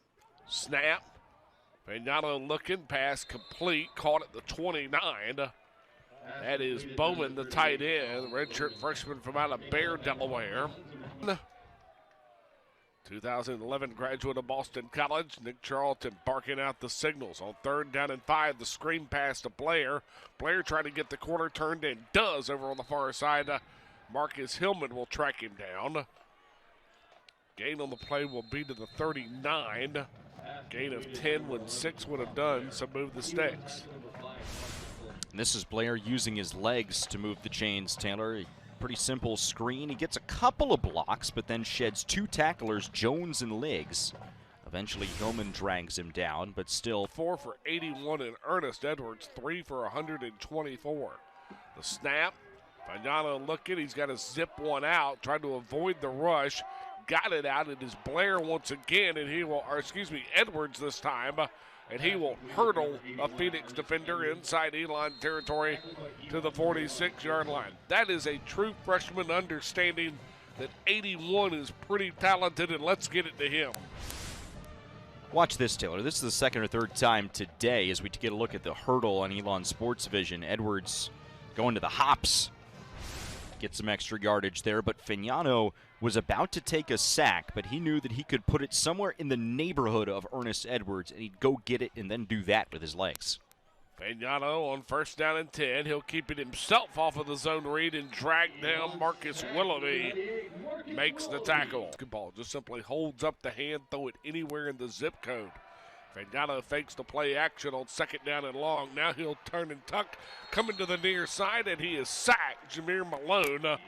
Snap. Vignano looking, pass complete, caught at the 29. That is Bowman, the tight end, redshirt freshman from out of Bear, Delaware. 2011 graduate of Boston College. Nick Charlton barking out the signals. On third down and 5, the screen pass to Blair. Blair trying to get the corner turned and does over on the far side. Marcus Hillman will track him down. Gain on the play will be to the 39. Gain of 10 when 6 would have done, so move the sticks. And this is Blair using his legs to move the chains, Taylor. Pretty simple screen. He gets a couple of blocks, but then sheds 2 tacklers, Jones and Liggs. Eventually, Hillman drags him down, but still. 4 for 81 in Ernest Edwards, 3 for 124. The snap, Vignano looking, he's got to zip one out, trying to avoid the rush. Got it out, it is Blair once again, and he will, or excuse me, Edwards this time, and he will hurdle a Phoenix defender inside Elon territory to the 46-yard line. That is a true freshman understanding that 81 is pretty talented, and let's get it to him. Watch this, Taylor. This is the second or third time today as we get a look at the hurdle on Elon Sports Vision. Edwards going to the hops. Get some extra yardage there, but Fignano was about to take a sack, but he knew that he could put it somewhere in the neighborhood of Ernest Edwards, and he'd go get it and then do that with his legs. Fignano on first down and 10. He'll keep it himself off of the zone read and drag down Marcus Willoughby. Makes the tackle. Basketball just simply holds up the hand, throw it anywhere in the zip code. Fignano fakes the play action on second down and long. Now he'll turn and tuck, coming to the near side, and he is sacked. Jameer Malone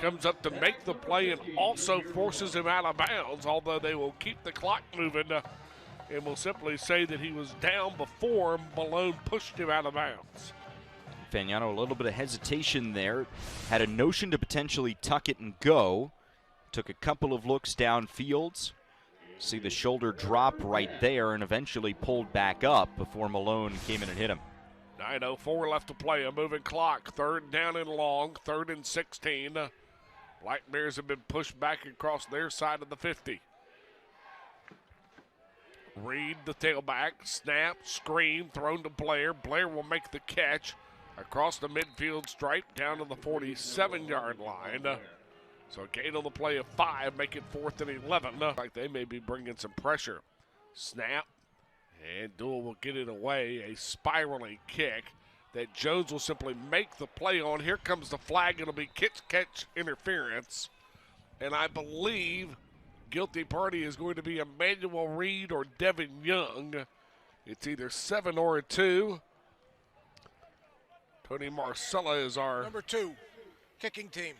comes up to make the play and also forces him out of bounds, although they will keep the clock moving and will simply say that he was down before Malone pushed him out of bounds. Fignano, a little bit of hesitation there. Had a notion to potentially tuck it and go. Took a couple of looks downfield. See the shoulder drop right there and eventually pulled back up before Malone came in and hit him. 9:04 left to play, a moving clock. 3rd down and long, 3rd and 16. Black Bears have been pushed back across their side of the 50. Reed, the tailback, snap, screen, thrown to Blair. Blair will make the catch across the midfield stripe down to the 47-yard line. So a gain on the play of 5, make it 4th and 11. Like they may be bringing some pressure. Snap, and Duell will get it away. A spiraling kick that Jones will simply make the play on. Here comes the flag. It'll be catch interference. And I believe guilty party is going to be Emmanuel Reed or Devin Young. It's either 7 or a 2. Tony Marcella is our number 2 kicking team.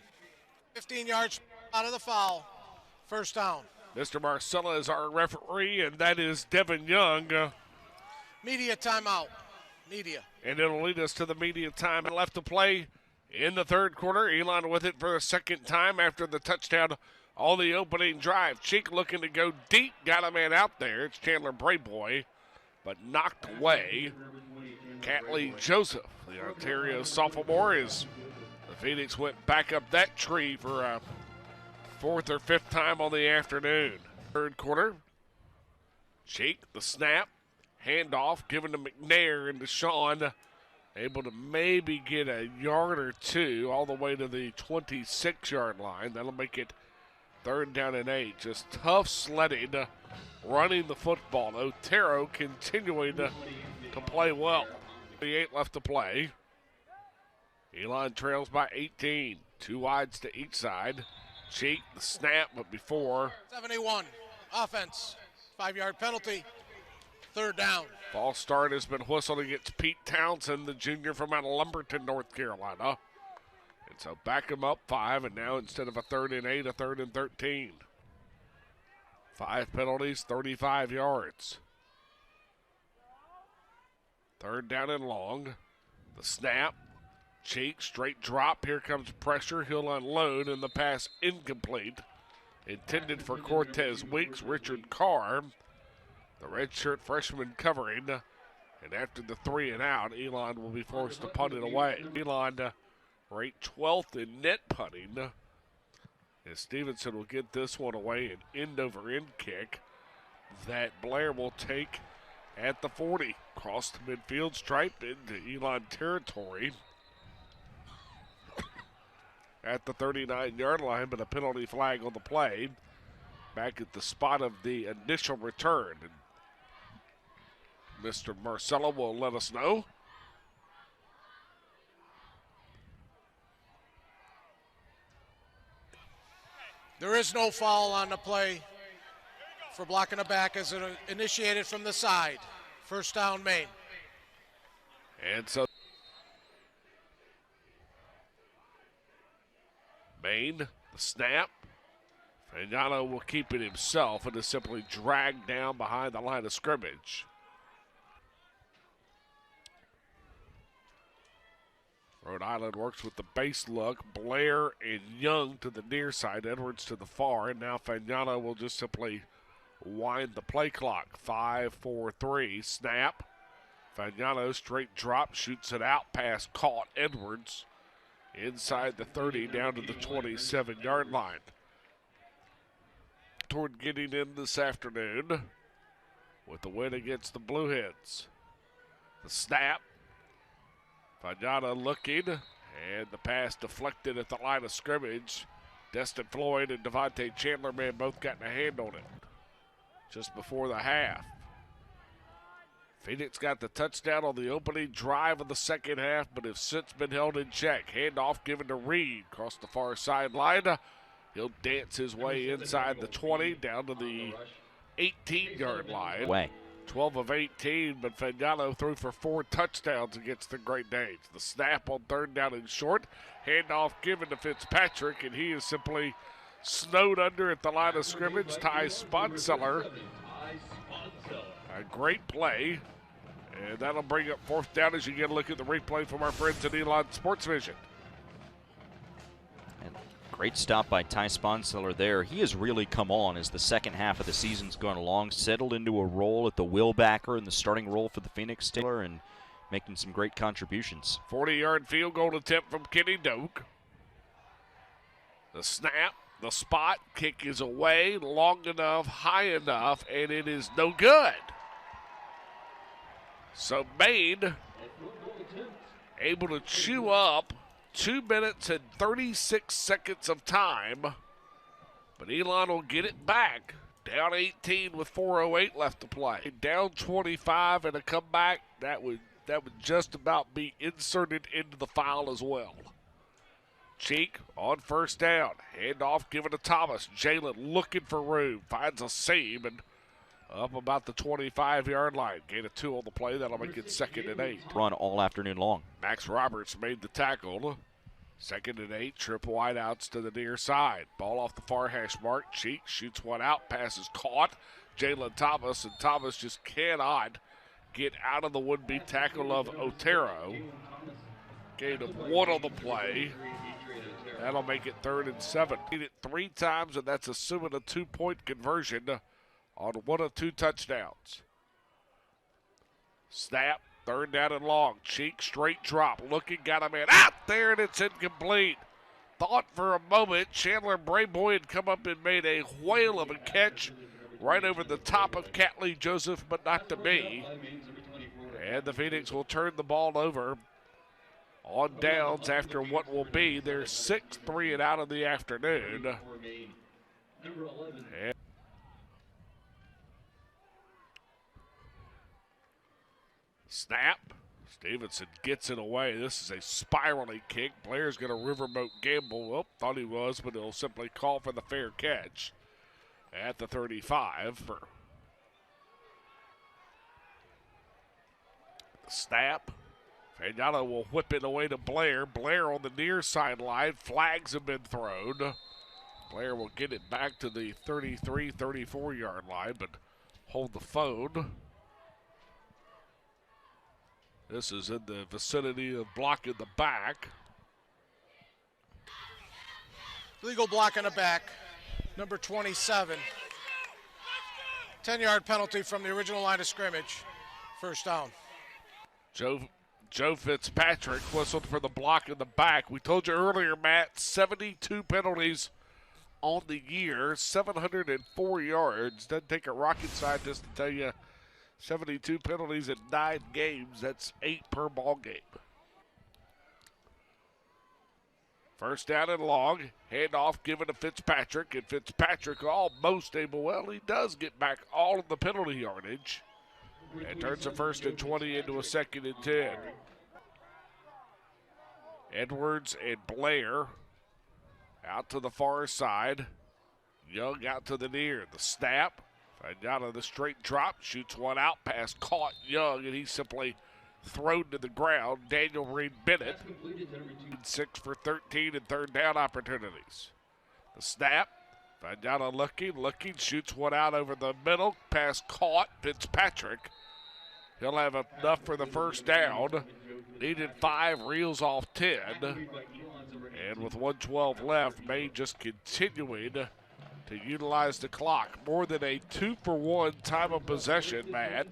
15 yards out of the foul. 1st down. Mr. Marcella is our referee, and that is Devin Young. Media timeout. Media. And it'll lead us to the media time left to play in the 3rd quarter. Elon with it for a 2nd time after the touchdown on the opening drive. Cheek looking to go deep. Got a man out there. It's Chandler Brayboy, but knocked away. Catley Joseph, the Ontario sophomore, is the Phoenix went back up that tree for a 4th or 5th time on the afternoon. 3rd quarter. Cheek, the snap. Handoff given to McNair and Deshaun. Able to maybe get a yard or 2 all the way to the 26-yard line. That'll make it 3rd down and 8. Just tough sledding, running the football. Otero continuing to play well. 8 left to play. Elon trails by 18. 2 wides to each side. Cheek, the snap, but before. 71. Offense. 5-yard penalty. 3rd down. False start has been whistled against Pete Townsend, the junior from out of Lumberton, North Carolina. And so back him up 5, and now instead of a 3rd and 8, a 3rd and 13. 5 penalties, 35 yards. 3rd down and long. The snap. Cheek, straight drop. Here comes pressure. He'll unload, and the pass incomplete. Intended for Cortez Weeks, Richard Carr. The redshirt freshman covering, and after the 3 and out, Elon will be forced to punt it away. Elon ranked 12th in net punting, and Stevenson will get this one away, an end-over-end kick that Blair will take at the 40. Across the midfield stripe into Elon territory at the 39-yard line, but a penalty flag on the play. Back at the spot of the initial return. And Mr. Marcella will let us know. There is no foul on the play for blocking the back as it initiated from the side. 1st down, Maine. And so Maine, the snap. Fagnano will keep it himself and is simply dragged down behind the line of scrimmage. Rhode Island works with the base look. Blair and Young to the near side, Edwards to the far, and now Fagnano will just simply wind the play clock. 5-4-3, snap. Fagnano straight drop, shoots it out, pass caught. Edwards inside the 30 down to the 27-yard line. Toward getting in this afternoon with the win against the Blueheads. The snap. Fagnano looking, and the pass deflected at the line of scrimmage. Destin Floyd and Devontae Chandler may have both gotten a hand on it just before the half. Phoenix got the touchdown on the opening drive of the 2nd half, but have since been held in check. Handoff given to Reed across the far sideline. He'll dance his way inside the 20 down to the 18-yard line. Way. 12 of 18, but Fagnano threw for 4 touchdowns against the Great Danes. The snap on 3rd down and short. Handoff given to Fitzpatrick, and he is simply snowed under at the line of scrimmage. Ty Sponseller. A great play, and that'll bring up 4th down as you get a look at the replay from our friends at Elon Sports Vision. And Great stop by Ty Sponseller there. He has really come on as the second half of the season's gone along, settled into a role at the wheel backer in the starting role for the Phoenix Taylor, and making some great contributions. 40-yard field goal attempt from Kenny Doak. The snap, the spot, kick is away, long enough, high enough, and it is no good. So Maine able to chew up 2 minutes and 36 seconds of time, but Elon will get it back. Down 18 with 4:08 left to play. Down 25 and a comeback, that would just about be inserted into the file as well. Cheek on first down. Handoff given to Thomas. Jalen looking for room. Finds a seam and up about the 25-yard line. Gain of 2 on the play. That'll make it 2nd and 8. Run all afternoon long. Max Roberts made the tackle. 2nd and 8. Triple wideouts to the near side. Ball off the far hash mark. Cheek shoots one out. Pass is caught. Jalen Thomas, and Thomas just cannot get out of the would-be tackle of Otero. Gain of 1 on the play. That'll make it 3rd and 7. Did it 3 times, and that's assuming a 2-point conversion on 1 of 2 touchdowns. Snap, 3rd down and long. Cheek, straight drop. Looking, got a man out there, and it's incomplete. Thought for a moment Chandler Brayboy had come up and made a whale of a catch right over the top of Catley Joseph, but not to be. And the Phoenix will turn the ball over on downs after what will be their 6th 3 and out of the afternoon. And snap. Stevenson gets it away. This is a spiraling kick. Blair's going to riverboat gamble. Well, thought he was, but he'll simply call for the fair catch at the 35. The snap. Fagnano will whip it away to Blair. Blair on the near sideline. Flags have been thrown. Blair will get it back to the 33, 34-yard line, but hold the phone. This is in the vicinity of blocking the back. Legal block in the back, number 27. 10-yard penalty from the original line of scrimmage. First down. Joe Fitzpatrick whistled for the block in the back. We told you earlier, Matt, 72 penalties on the year, 704 yards. Doesn't take a rocket scientist to tell you 72 penalties in 9 games. That's 8 per ball game. First down and long. Handoff given to Fitzpatrick, and Fitzpatrick almost able. Well, he does get back all of the penalty yardage and turns a 1st and 20 into a 2nd and 10. Edwards and Blair out to the far side. Young out to the near. The snap. Out of the straight drop, shoots one out, pass caught Young, and he's simply thrown to the ground. Daniel Reed Bennett, 6 for 13 and 3rd down opportunities. The snap, Fagnano looking, shoots one out over the middle, pass caught, Fitzpatrick. He'll have enough for the 1st down. Needed 5, reels off 10. And with 1:12 left, Maine just continuing to utilize the clock. More than a 2-for-1 time of possession, Matt.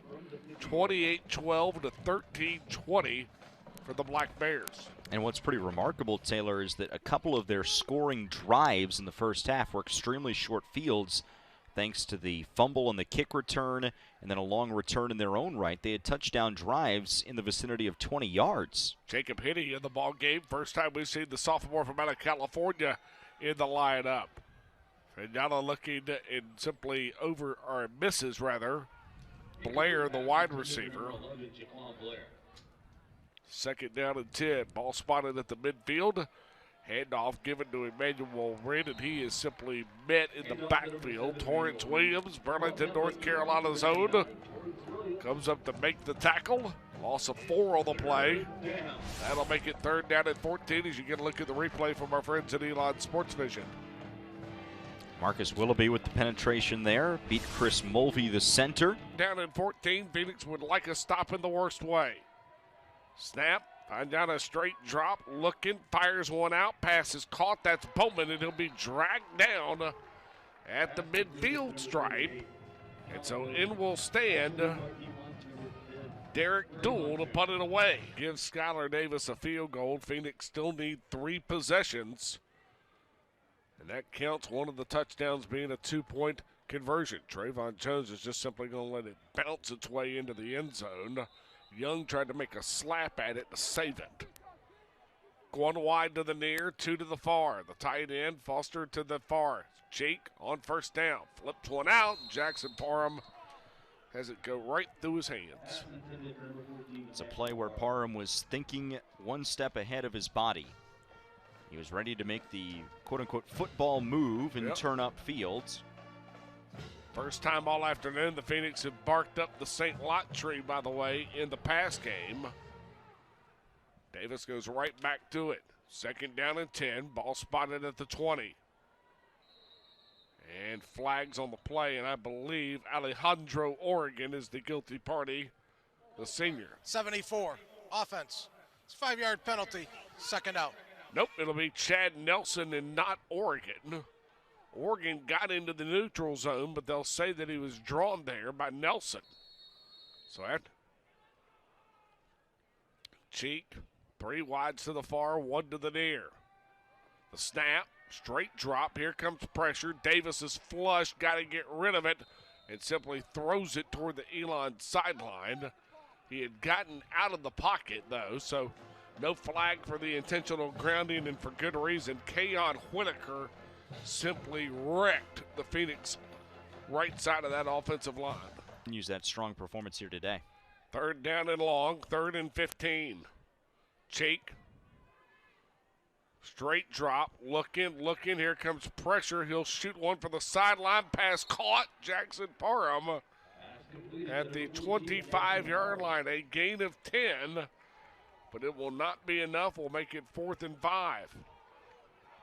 28-12 to 13-20 for the Black Bears. And what's pretty remarkable, Taylor, is that a couple of their scoring drives in the first half were extremely short fields thanks to the fumble and the kick return and then a long return in their own right. They had touchdown drives in the vicinity of 20 yards. Jacob Hinney in the ball game. First time we've seen the sophomore from out of California in the lineup. Fagnano looking and simply misses rather. Blair, the wide receiver. 2nd down and 10. Ball spotted at the midfield. Handoff given to Emmanuel Wren, and he is simply met in the backfield. Torrance Williams, Burlington, North Carolina's own, comes up to make the tackle. Loss of 4 on the play. That'll make it 3rd down and 14 as you get a look at the replay from our friends at Elon Sports Vision. Marcus Willoughby with the penetration there. Beat Chris Mulvey, the center. Down in 14, Phoenix would like a stop in the worst way. Snap, Find out a straight drop, looking, fires one out, pass is caught. That's Bowman, and he'll be dragged down at the midfield stripe. And so in will stand Derek Dool to punt it away. Gives Skylar Davis a field goal. Phoenix still need 3 possessions. And that counts one of the touchdowns being a 2-point conversion. Trayvon Jones is just simply going to let it bounce its way into the end zone. Young tried to make a slap at it to save it. One wide to the near, 2 to the far. The tight end, Foster to the far. Cheek on first down. Flips one out. Jackson Parham has it go right through his hands. It's a play where Parham was thinking one step ahead of his body. He was ready to make the quote-unquote football move and turn up fields. First time all afternoon the Phoenix have barked up the St. Lot tree, by the way, in the pass game. Davis goes right back to it. Second down and 10. Ball spotted at the 20. And flags on the play, and I believe Alejandro Oregon is the guilty party, the senior. 74, offense. It's a 5-yard penalty, second out. Nope, it'll be Chad Nelson and not Oregon. Oregon got into the neutral zone, but they'll say that he was drawn there by Nelson. So that Cheek, 3 wides to the far, 1 to the near. The snap, straight drop, here comes pressure. Davis is flush, got to get rid of it, and simply throws it toward the Elon sideline. He had gotten out of the pocket, though, so no flag for the intentional grounding, and for good reason. Keon Whitaker simply wrecked the Phoenix right side of that offensive line. Use that strong performance here today. Third down and long, 3rd and 15. Cheek. Straight drop, looking, here comes pressure. He'll shoot one for the sideline, pass caught. Jackson Parham at the 25-yard line, a gain of 10, but it will not be enough. We'll make it 4th and 5.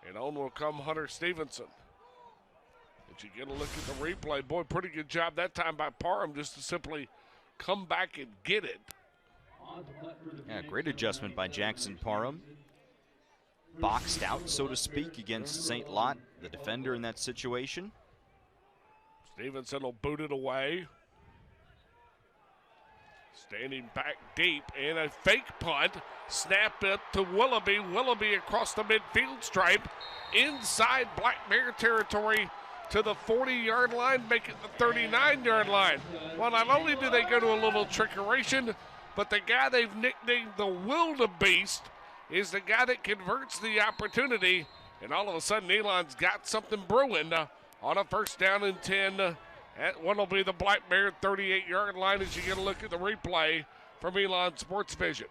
And on will come Hunter Stevenson. Did you get a look at the replay? Boy, pretty good job that time by Parham just to simply come back and get it. Yeah, great adjustment by Jackson Parham. Boxed out, so to speak, against St. Lot, the defender in that situation. Stevenson will boot it away. Standing back deep, and a fake punt. Snap it to Willoughby. Willoughby across the midfield stripe. Inside Black Bear territory to the 40-yard line, make it the 39-yard line. Well, not only do they go to a little trickeration, but the guy they've nicknamed the Wildebeest is the guy that converts the opportunity. And all of a sudden, Elon's got something brewing on a first down and 10 at what will be the Black Bear 38-yard line as you get a look at the replay from Elon Sports Vision.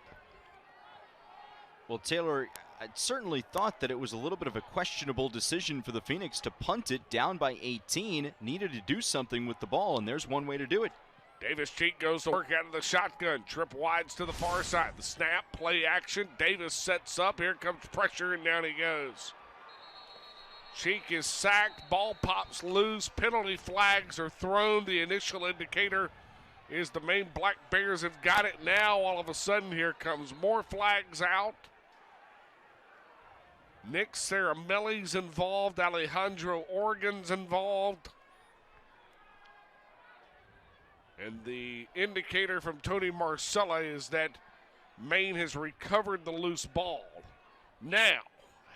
Well, Taylor, I certainly thought that it was a little bit of a questionable decision for the Phoenix to punt it down by 18. Needed to do something with the ball, and there's one way to do it. Davis Cheek goes to work out of the shotgun. Trip wides to the far side. The snap, play action. Davis sets up. Here comes pressure, and down he goes. Cheek is sacked. Ball pops loose. Penalty flags are thrown. The initial indicator is the Maine Black Bears have got it now. All of a sudden, here comes more flags out. Nick Saramelli's involved. Alejandro Oregon's involved. And the indicator from Tony Marcella is that Maine has recovered the loose ball. Now,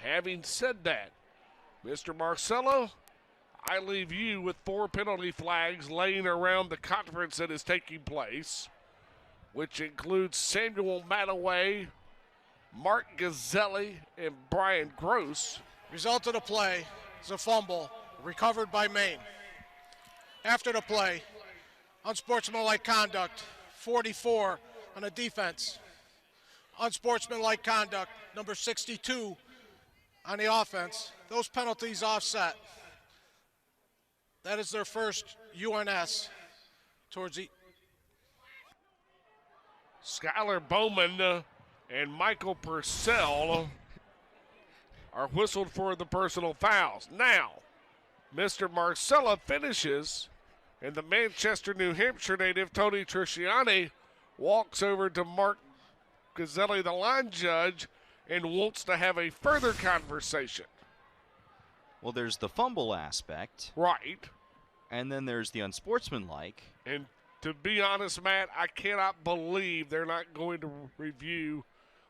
having said that, Mr. Marcella, I leave you with 4 penalty flags laying around the conference that is taking place, which includes Samuel Mataway, Mark Gazzelli, and Brian Gross. Result of the play is a fumble recovered by Maine. After the play, unsportsmanlike conduct, 44 on the defense. Unsportsmanlike conduct, number 62 on the offense. Those penalties offset. That is their first UNS towards the... Skylar Bowman and Michael Purcell are whistled for the personal fouls. Now, Mr. Marcella finishes, and the Manchester, New Hampshire native Tony Trisciani walks over to Mark Gazzelli, the line judge, and wants to have a further conversation. Well, there's the fumble aspect. Right. And then there's the unsportsmanlike. And to be honest, Matt, I cannot believe they're not going to review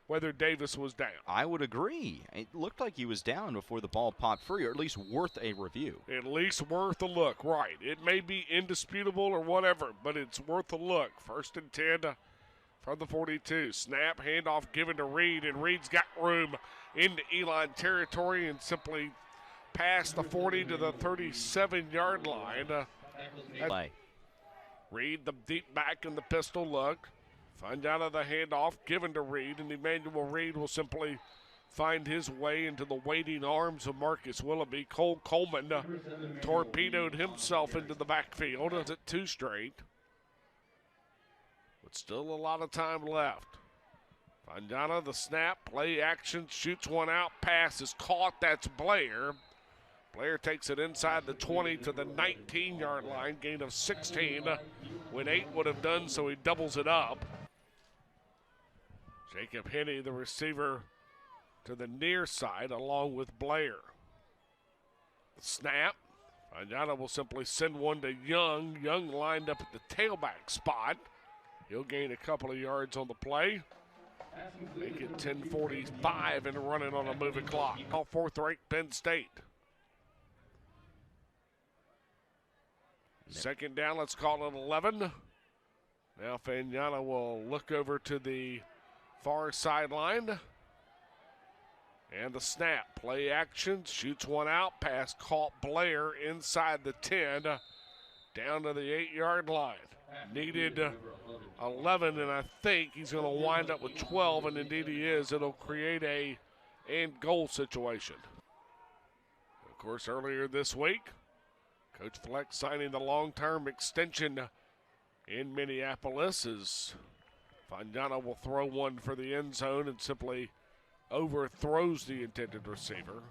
whether Davis was down. I would agree. It looked like he was down before the ball popped free, or at least worth a review. At least worth a look, right. It may be indisputable or whatever, but it's worth a look. 1st and 10 from the 42. Snap, handoff given to Reed, and Reed's got room into Elon territory and simply past the 40 to the 37-yard line. Reed, the deep back in the pistol look. Find out of the handoff given to Reed, and Emmanuel Reed will simply find his way into the waiting arms of Marcus Willoughby. Cole Coleman torpedoed himself into the backfield. It's at 2 straight. But still a lot of time left. Fandana, the snap, play action, shoots one out, pass is caught. That's Blair. Blair takes it inside the 20 to the 19-yard line, gain of 16 when 8 would have done, so he doubles it up. Jacob Henney, the receiver, to the near side along with Blair. Snap. Fandana will simply send one to Young. Young lined up at the tailback spot. He'll gain a couple of yards on the play. Make it 10:45 and running on a moving clock. All 4th-ranked Penn State. 2nd down, let's call it 11. Now Fandana will look over to the far sideline. And the snap, play action, shoots one out, pass caught Blair inside the 10, down to the 8-yard line. Needed 11, and I think he's going to wind up with 12, and indeed he is. It'll create a and goal situation. Of course, earlier this week, Coach Fleck signing the long-term extension in Minneapolis as Fandana will throw one for the end zone and simply overthrows the intended receiver.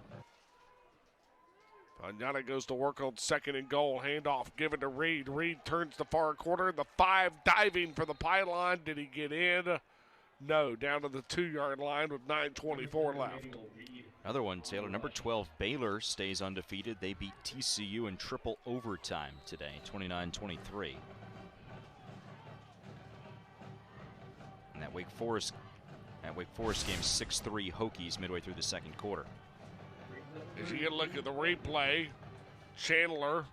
Fandana goes to work on 2nd and goal. Handoff given to Reed. Reed turns the far corner. The 5 diving for the pylon. Did he get in? No, down to the 2-yard line with 9:24 left. Another one, Taylor. Number 12, Baylor stays undefeated. They beat TCU in triple overtime today, 29-23. And that Wake Forest game, 6-3 Hokies midway through the 2nd quarter. As you get a look at the replay, Chandler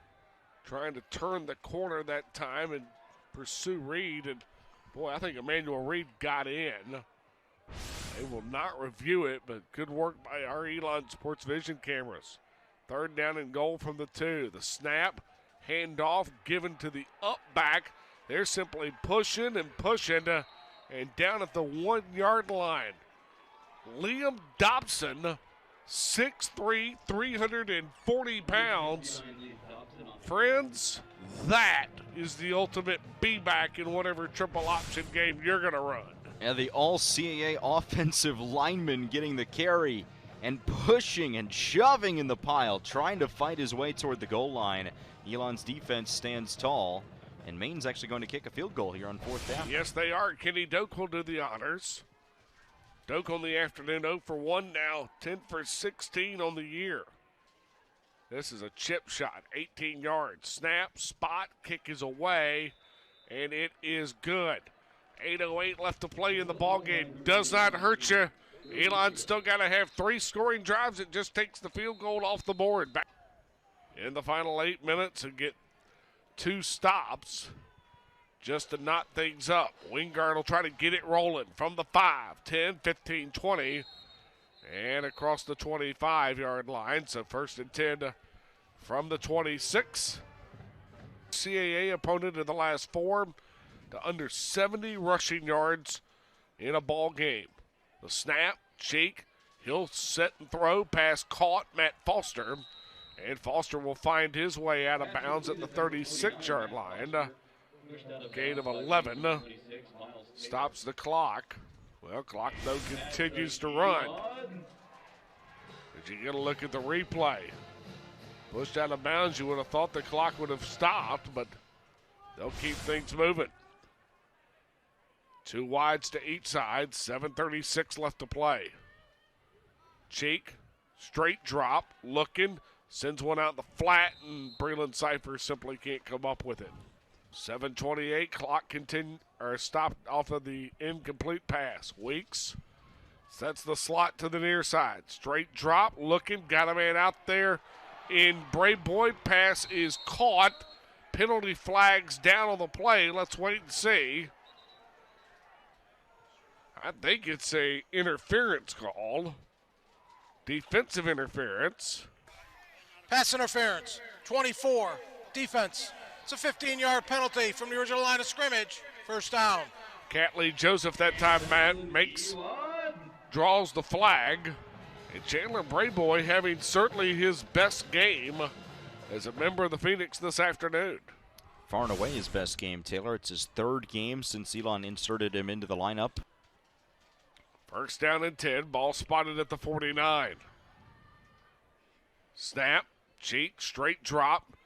trying to turn the corner that time and pursue Reed. And, boy, I think Emmanuel Reed got in. They will not review it, but good work by our Elon Sports Vision cameras. 3rd down and goal from the 2. The snap, handoff given to the up back. They're simply pushing and pushing, and down at the 1-yard line, Liam Dobson, 6'3", 340 pounds. Friends, that is the ultimate be-back in whatever triple option game you're going to run. And the all-CAA offensive lineman getting the carry and pushing and shoving in the pile, trying to fight his way toward the goal line. Elon's defense stands tall, and Maine's actually going to kick a field goal here on 4th down. Yes, they are. Kenny Doak will do the honors. Doak on the afternoon, 0 for 1 now, 10 for 16 on the year. This is a chip shot, 18 yards. Snap, spot, kick is away, and it is good. 8:08 left to play in the ballgame. Does not hurt you. Elon's still got to have 3 scoring drives. It just takes the field goal off the board. Back in the final 8 minutes and get 2 stops just to knot things up. Wingard will try to get it rolling from the 5, 10, 15, 20, and across the 25-yard line. So 1st and 10 from the 26. CAA opponent in the last 4 to under 70 rushing yards in a ball game. The snap, Cheek, he'll set and throw, pass caught, Matt Foster, and Foster will find his way out of bounds at the 36-yard line. Gain of 11, stops the clock. Well, clock though continues to run. As you get a look at the replay, pushed out of bounds, you would have thought the clock would have stopped, but they'll keep things moving. Two wides to each side, 7:36 left to play. Cheek, straight drop, looking, sends one out the flat, and Breland Cypher simply can't come up with it. 7:28, clock stopped off of the incomplete pass. Weeks sets the slot to the near side. Straight drop, looking, got a man out there. In Brave Boy, pass is caught. Penalty flags down on the play. Let's wait and see. I think it's a interference call. Defensive interference. Pass interference, 24, defense. It's a 15-yard penalty from the original line of scrimmage. First down. Catley Joseph that time, Matt, draws the flag. And Chandler Brayboy having certainly his best game as a member of the Phoenix this afternoon. Far and away his best game, Taylor. It's his third game since Elon inserted him into the lineup. First down and 10, ball spotted at the 49. Snap, cheek, straight drop.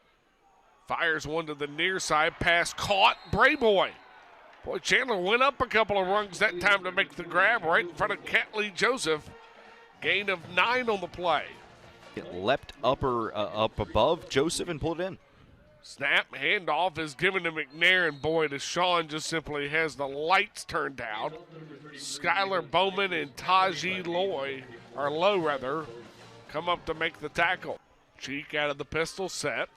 Fires one to the near side, pass caught, Brayboy. Boy, Chandler went up a couple of rungs that time to make the grab right in front of Catley Joseph. Gain of 9 on the play. It leapt up above Joseph and pulled it in. Snap, handoff is given to McNair, and boy, Deshaun just simply has the lights turned down. Skylar Bowman and Taji Lowe come up to make the tackle. Cheek out of the pistol set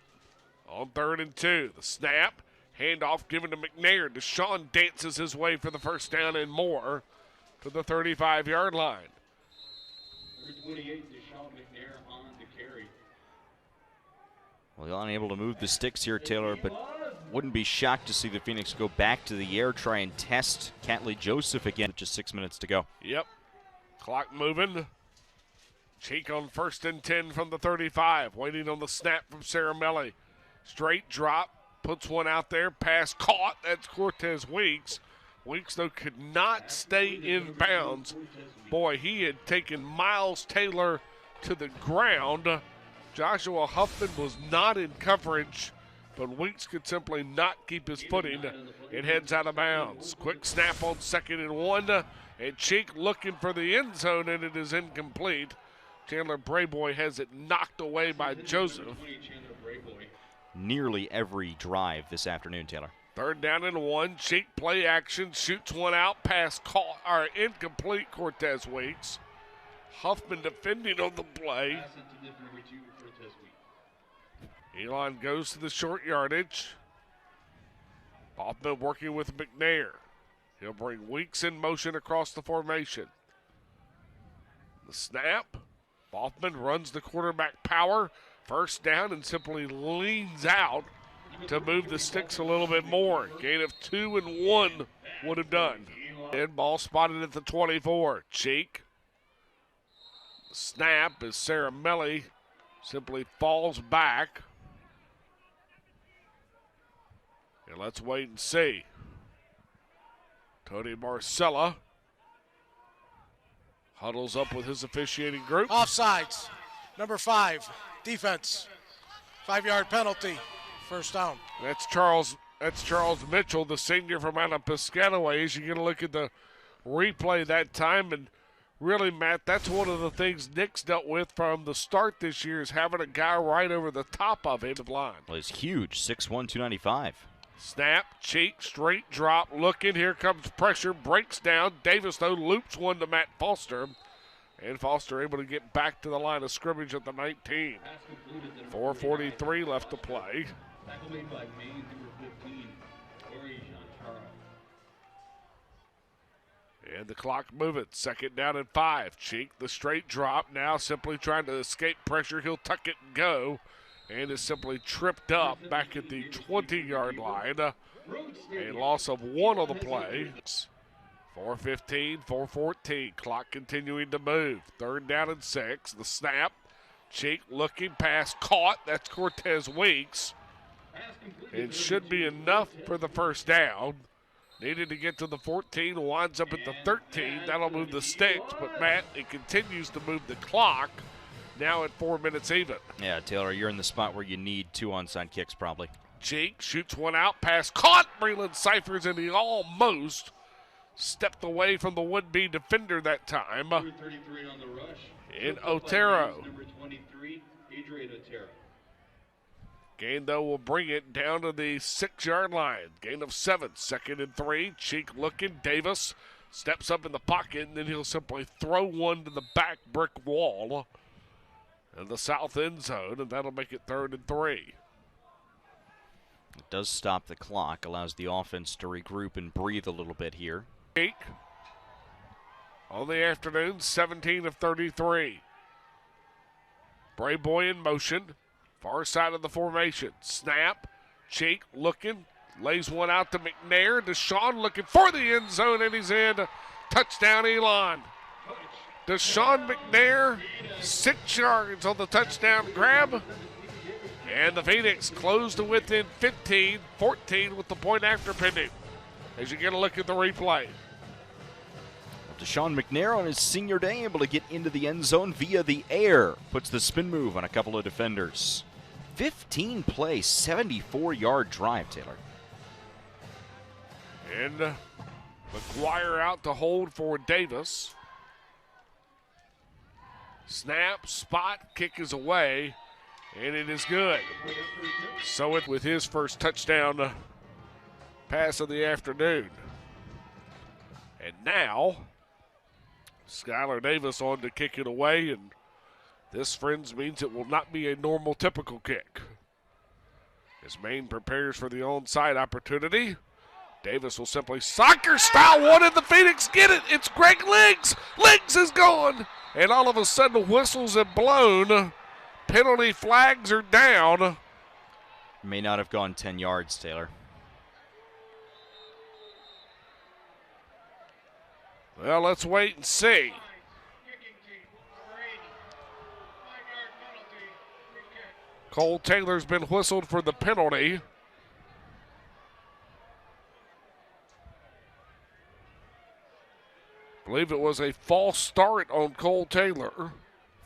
on 3rd and 2. The snap, handoff given to McNair. Deshaun dances his way for the first down and more to the 35-yard line. Number 28, Deshaun McNair on the carry. Well, Elon able to move the sticks here, Taylor, but wouldn't be shocked to see the Phoenix go back to the air, try and test Catley Joseph again with just 6 minutes to go. Yep. Clock moving. Cheek on 1st and 10 from the 35. Waiting on the snap from Saramelli. Straight drop. Puts one out there. Pass caught. That's Cortez Weeks. Weeks, though, could not stay in bounds. Boy, he had taken Miles Taylor to the ground. Joshua Huffman was not in coverage, but Weeks could simply not keep his footing. It heads out of bounds. Quick snap on 2nd and 1. And Cheek looking for the end zone, and it is incomplete. Chandler Brayboy has it knocked away by Joseph. Nearly every drive this afternoon, Taylor. 3rd down and 1. Cheek play action, shoots one out, pass caught, or incomplete. Cortez Weeks. Huffman defending on the play. Elon goes to the short yardage. Hoffman working with McNair. He'll bring Weeks in motion across the formation. The snap. Hoffman runs the quarterback power. First down and simply leans out to move the sticks a little bit more. Gain of 2 and 1 would have done. And ball spotted at the 24. Cheek. Snap as Saramelli simply falls back. And let's wait and see. Tony Marcella huddles up with his officiating group. Offsides. Number 5, defense. 5-yard penalty. First down. That's Charles Mitchell, the senior from out of Piscataway. As you're going to look at the replay that time, and really, Matt, that's one of the things Nick's dealt with from the start this year is having a guy right over the top of him. Line. Well, he's huge, 6'1", 295. Snap, cheek, straight drop, looking. Here comes pressure, breaks down. Davis, though, loops one to Matt Foster. And Foster able to get back to the line of scrimmage at the 19. 4:43 left to play. Tackle made by Maine, number 15, Corey Jean-Charles. And the clock moving. 2nd down and 5. Cheek, the straight drop. Now simply trying to escape pressure. He'll tuck it and go. And is simply tripped up back at the 20-yard line. A loss of 1 on the play. 4:15, 4:14. Clock continuing to move. 3rd down and 6. The snap. Cheek looking, pass caught. That's Cortez Weeks. It should be enough for the first down. Needed to get to the 14, winds up at the 13. That'll move the sticks, but Matt, it continues to move the clock. Now at 4 minutes even. Yeah, Taylor, you're in the spot where you need 2 onside kicks probably. Cheek shoots one out, pass caught. Breland Cyphers, and he almost stepped away from the would-be defender that time Number 33 on the rush. in Picked up by Otero. Maine's Number 23, Adrian Otero. Gain, though, will bring it down to the 6-yard line. Gain of 7, 2nd and 3. Cheek looking. Davis steps up in the pocket, and then he'll simply throw one to the back brick wall in the south end zone, and that'll make it 3rd and 3. It does stop the clock, allows the offense to regroup and breathe a little bit here. Cheek on the afternoon, 17 of 33. Brayboy in motion. Far side of the formation. Snap. Cheek looking. Lays one out to McNair. Deshaun looking for the end zone, and he's in. Touchdown, Elon. Deshaun McNair, 6 yards on the touchdown grab. And the Phoenix closed to within 15, 14 with the point after pending. As you get a look at the replay. Deshaun McNair on his senior day able to get into the end zone via the air. Puts the spin move on a couple of defenders. 15-play, 74-yard drive, Taylor. And McGuire out to hold for Davis. Snap, spot, kick is away, and it is good. So it with his first touchdown pass of the afternoon. And now, Skylar Davis on to kick it away, and this, friends, means it will not be a normal typical kick. As Maine prepares for the onside opportunity, Davis will simply soccer style one, and the Phoenix get it. It's Greg Liggs. Liggs is gone. And all of a sudden, whistles have blown. Penalty flags are down. May not have gone 10 yards, Taylor. Well, let's wait and see. Cole Taylor's been whistled for the penalty. I believe it was a false start on Cole Taylor.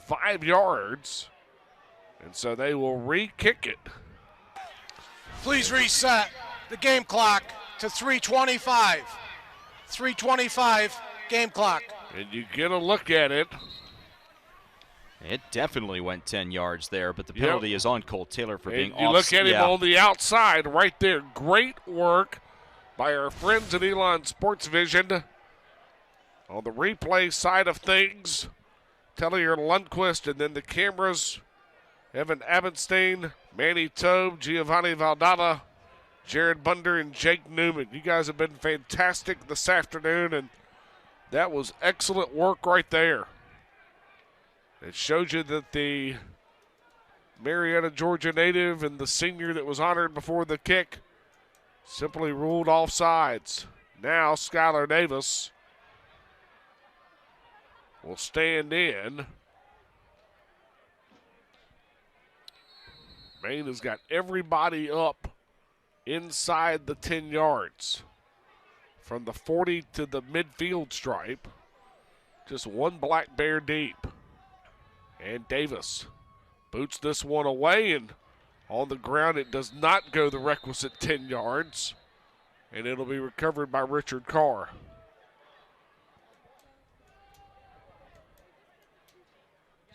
5 yards. And so they will re-kick it. Please reset the game clock to 3:25. 3:25 game clock. And you get a look at it. It definitely went 10 yards there, but the penalty is on Cole Taylor for being And you off. look at him on the outside right there. Great work by our friends at Elon Sports Vision. On the replay side of things, Tellier Lundquist, and then the cameras, Evan Abenstein, Manny Tobe, Giovanni Valdava, Jared Bunder, and Jake Newman. You guys have been fantastic this afternoon, and that was excellent work right there. It showed you that the Marietta, Georgia native and the senior that was honored before the kick simply ruled off sides. Now Skylar Davis will stand in. Maine has got everybody up inside the 10 yards. From the 40 to the midfield stripe. Just one black bear deep. And Davis boots this one away, and on the ground it does not go the requisite 10 yards. And it'll be recovered by Richard Carr.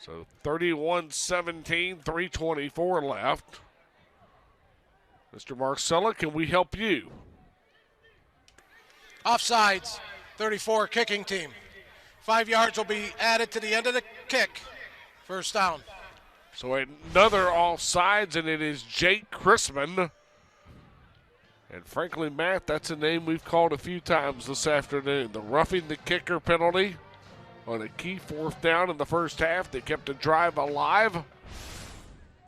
So 31-17, 3:24 left. Mr. Marcella, can we help you? Offsides, 34 kicking team. 5 yards will be added to the end of the kick. First down. So another offsides, and it is Jake Chrisman. And frankly, Matt, that's a name we've called a few times this afternoon. The roughing the kicker penalty on a key 4th down in the first half that kept a drive alive. Of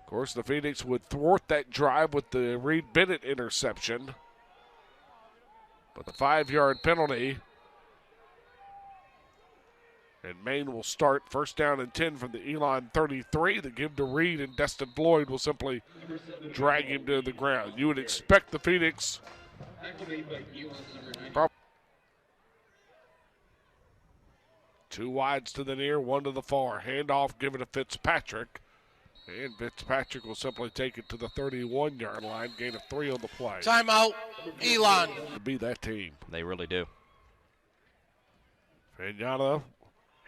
course, the Phoenix would thwart that drive with the Reed Bennett interception. But the 5-yard penalty. And Maine will start 1st down and 10 from the Elon 33. The give to Reed, and Destin Floyd will simply drag him to the ground. You would expect the Phoenix. Activated by Elon's number 9. 2 wides to the near, 1 to the far. Handoff given to Fitzpatrick. And Fitzpatrick will simply take it to the 31-yard line. Gain of 3 on the play. Timeout, Elon. To be that team. They really do. Vignano,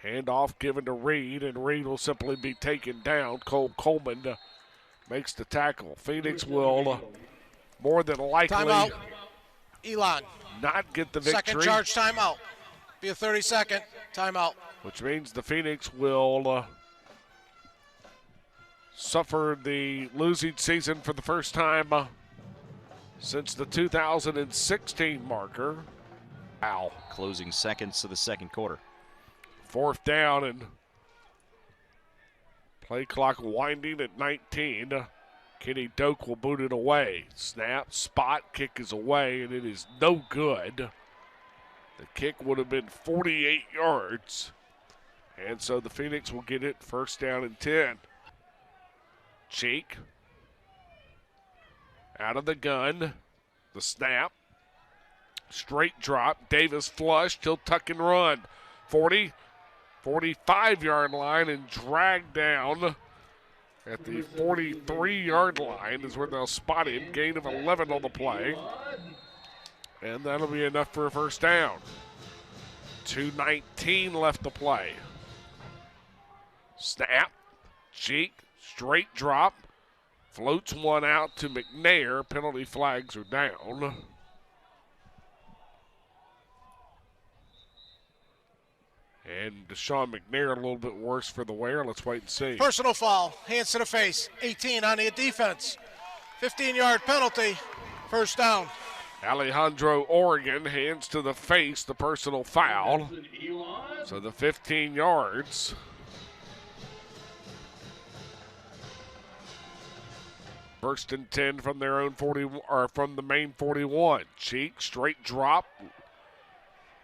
handoff given to Reed, and Reed will simply be taken down. Cole Coleman makes the tackle. Phoenix will more than likely Timeout. Elon. not get the victory. Second charge timeout. Be a 30-second timeout. Which means the Phoenix will suffer the losing season for the first time since the 2016 marker. Ow. Closing seconds to the second quarter. Fourth down and play clock winding at 19. Kenny Doak will boot it away. Snap, spot, kick is away, and it is no good. The kick would have been 48 yards. And so the Phoenix will get it first down and 10. Cheek out of the gun. The snap. Straight drop. Davis flushed. He'll tuck and run. 40, 45-yard line and dragged down at the 43-yard line is where they'll spot him. Gain of 11 on the play. And that'll be enough for a first down. 2:19 left to play. Snap. Cheek. Straight drop. Floats one out to McNair. Penalty flags are down. And Deshaun McNair a little bit worse for the wear. Let's wait and see. Personal foul. Hands to the face. 18 on the defense. 15-yard penalty. First down. Alejandro Oregon hands to the face the personal foul. So the 15 yards. First and 10 from their own 40 or from the main 41. Cheek straight drop.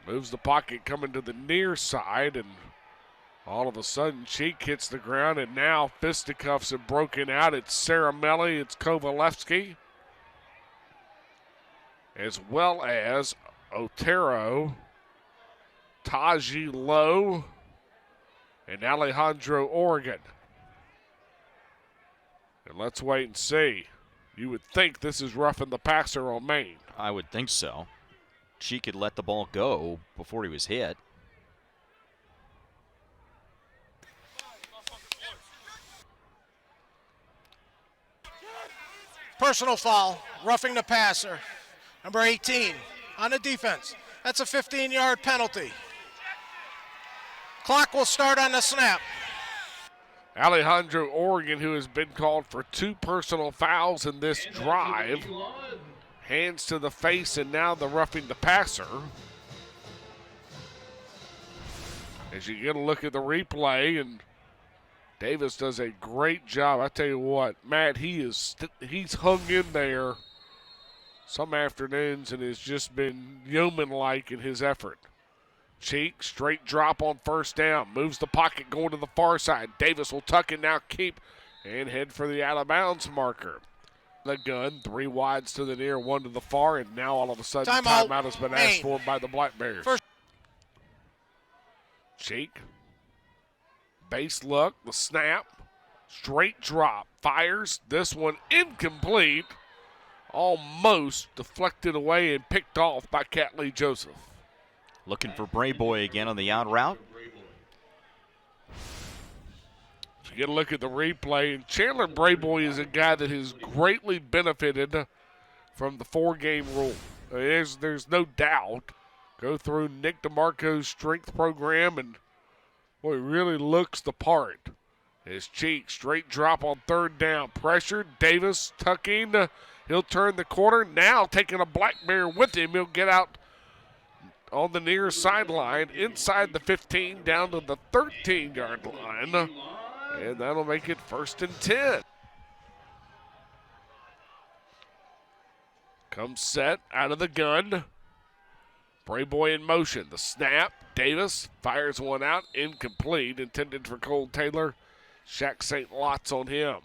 Moves the pocket coming to the near side, and all of a sudden Cheek hits the ground, and now fisticuffs have broken out. It's Saramelli, it's Kovalevsky, as well as Otero, Taji Lowe, and Alejandro Oregon. And let's wait and see. You would think this is roughing the passer on Maine. I would think so. Cheek had let the ball go before he was hit. Personal foul, roughing the passer. Number 18 on the defense. That's a 15-yard penalty. Clock will start on the snap. Alejandro Oregon, who has been called for 2 personal fouls in this drive, hands to the face, and now the roughing the passer. As you get a look at the replay, and Davis does a great job. I tell you what, Matt, he's hung in there some afternoons and has just been yeoman-like in his effort. Cheek, straight drop on first down. Moves the pocket going to the far side. Davis will tuck and now keep and head for the out-of-bounds marker. The gun, 3 wides to the near, 1 to the far, and now all of a sudden timeout has been asked for by the Black Bears. Cheek, base look, the snap, straight drop, fires. This one incomplete, almost deflected away and picked off by Catley Joseph. Looking for Brayboy again on the out route. You get a look at the replay, and Chandler Brayboy is a guy that has greatly benefited from the 4-game rule. There's no doubt. Go through Nick DeMarco's strength program, and boy, he really looks the part. His Cheek, straight drop on third down. Pressured, Davis tucking. He'll turn the corner. Now taking a Black Bear with him. He'll get out on the near sideline, inside the 15, down to the 13-yard line. And that'll make it first and 10. Comes set out of the gun. Brayboy in motion. The snap. Davis fires one out. Incomplete. Intended for Cole Taylor. Shaq St. Lots on him.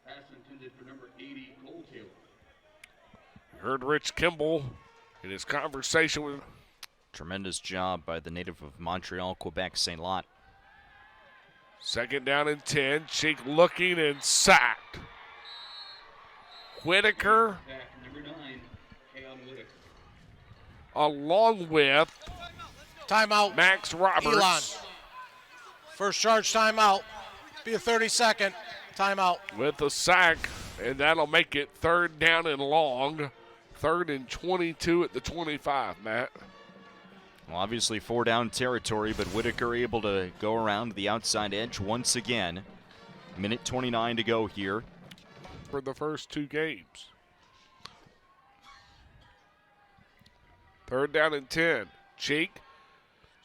Pass intended for number 80, Cole Taylor. You heard Rich Kimball in his conversation with. Tremendous job by the native of Montreal, Quebec, St. Lot. Second down and 10. Cheek looking and sacked. Whitaker, Back number 9, Keon Whitaker. along with Timeout. Max Roberts. Elon. First charge timeout. Be a 30-second timeout. With a sack, and that'll make it 3rd down and long. 3rd and 22 at the 25, Matt. Well, obviously 4 down territory, but Whitaker able to go around the outside edge once again. Minute 29 to go here. For the first 2 games. 3rd down and 10. Cheek,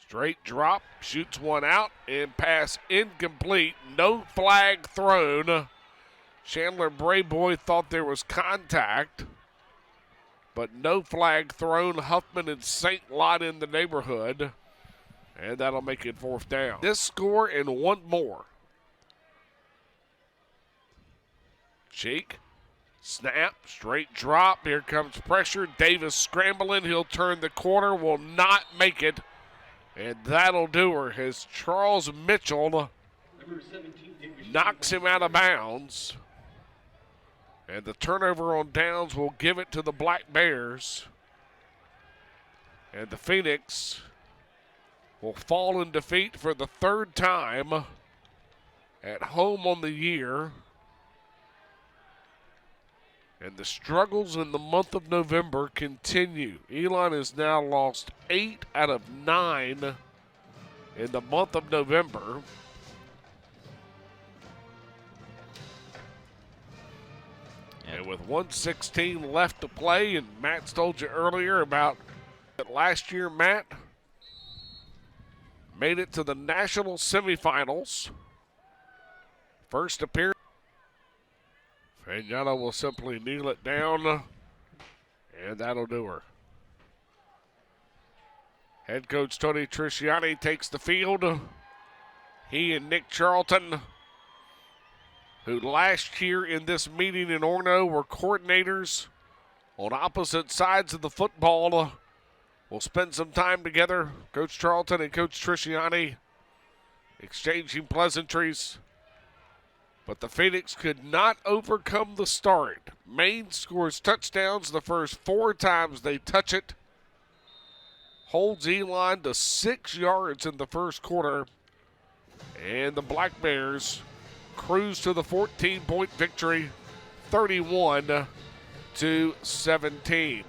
straight drop, shoots one out, and pass incomplete. No flag thrown. Chandler Brayboy thought there was contact, but no flag thrown. Huffman and St. Lot in the neighborhood, and that'll make it 4th down. This score and one more. Cheek, snap, straight drop. Here comes pressure. Davis scrambling. He'll turn the corner, will not make it, and that'll do her as Charles Mitchell Number 17, knocks him out of bounds. And the turnover on downs will give it to the Black Bears. And the Phoenix will fall in defeat for the 3rd time at home on the year. And the struggles in the month of November continue. Elon has now lost 8 out of 9 in the month of November. And with 1:16 left to play, and Matt's told you earlier about that last year, Matt made it to the national semifinals. First appearance. Fagnano will simply kneel it down, and that'll do her. Head coach Tony Trisciani takes the field. He and Nick Charlton, who last year in this meeting in Orono were coordinators on opposite sides of the football, will spend some time together. Coach Charlton and Coach Trisciani exchanging pleasantries. But the Phoenix could not overcome the start. Maine scores touchdowns the first 4 times they touch it. Holds Elon to 6 yards in the first quarter. And the Black Bears cruise to the 14-point victory, 31-17.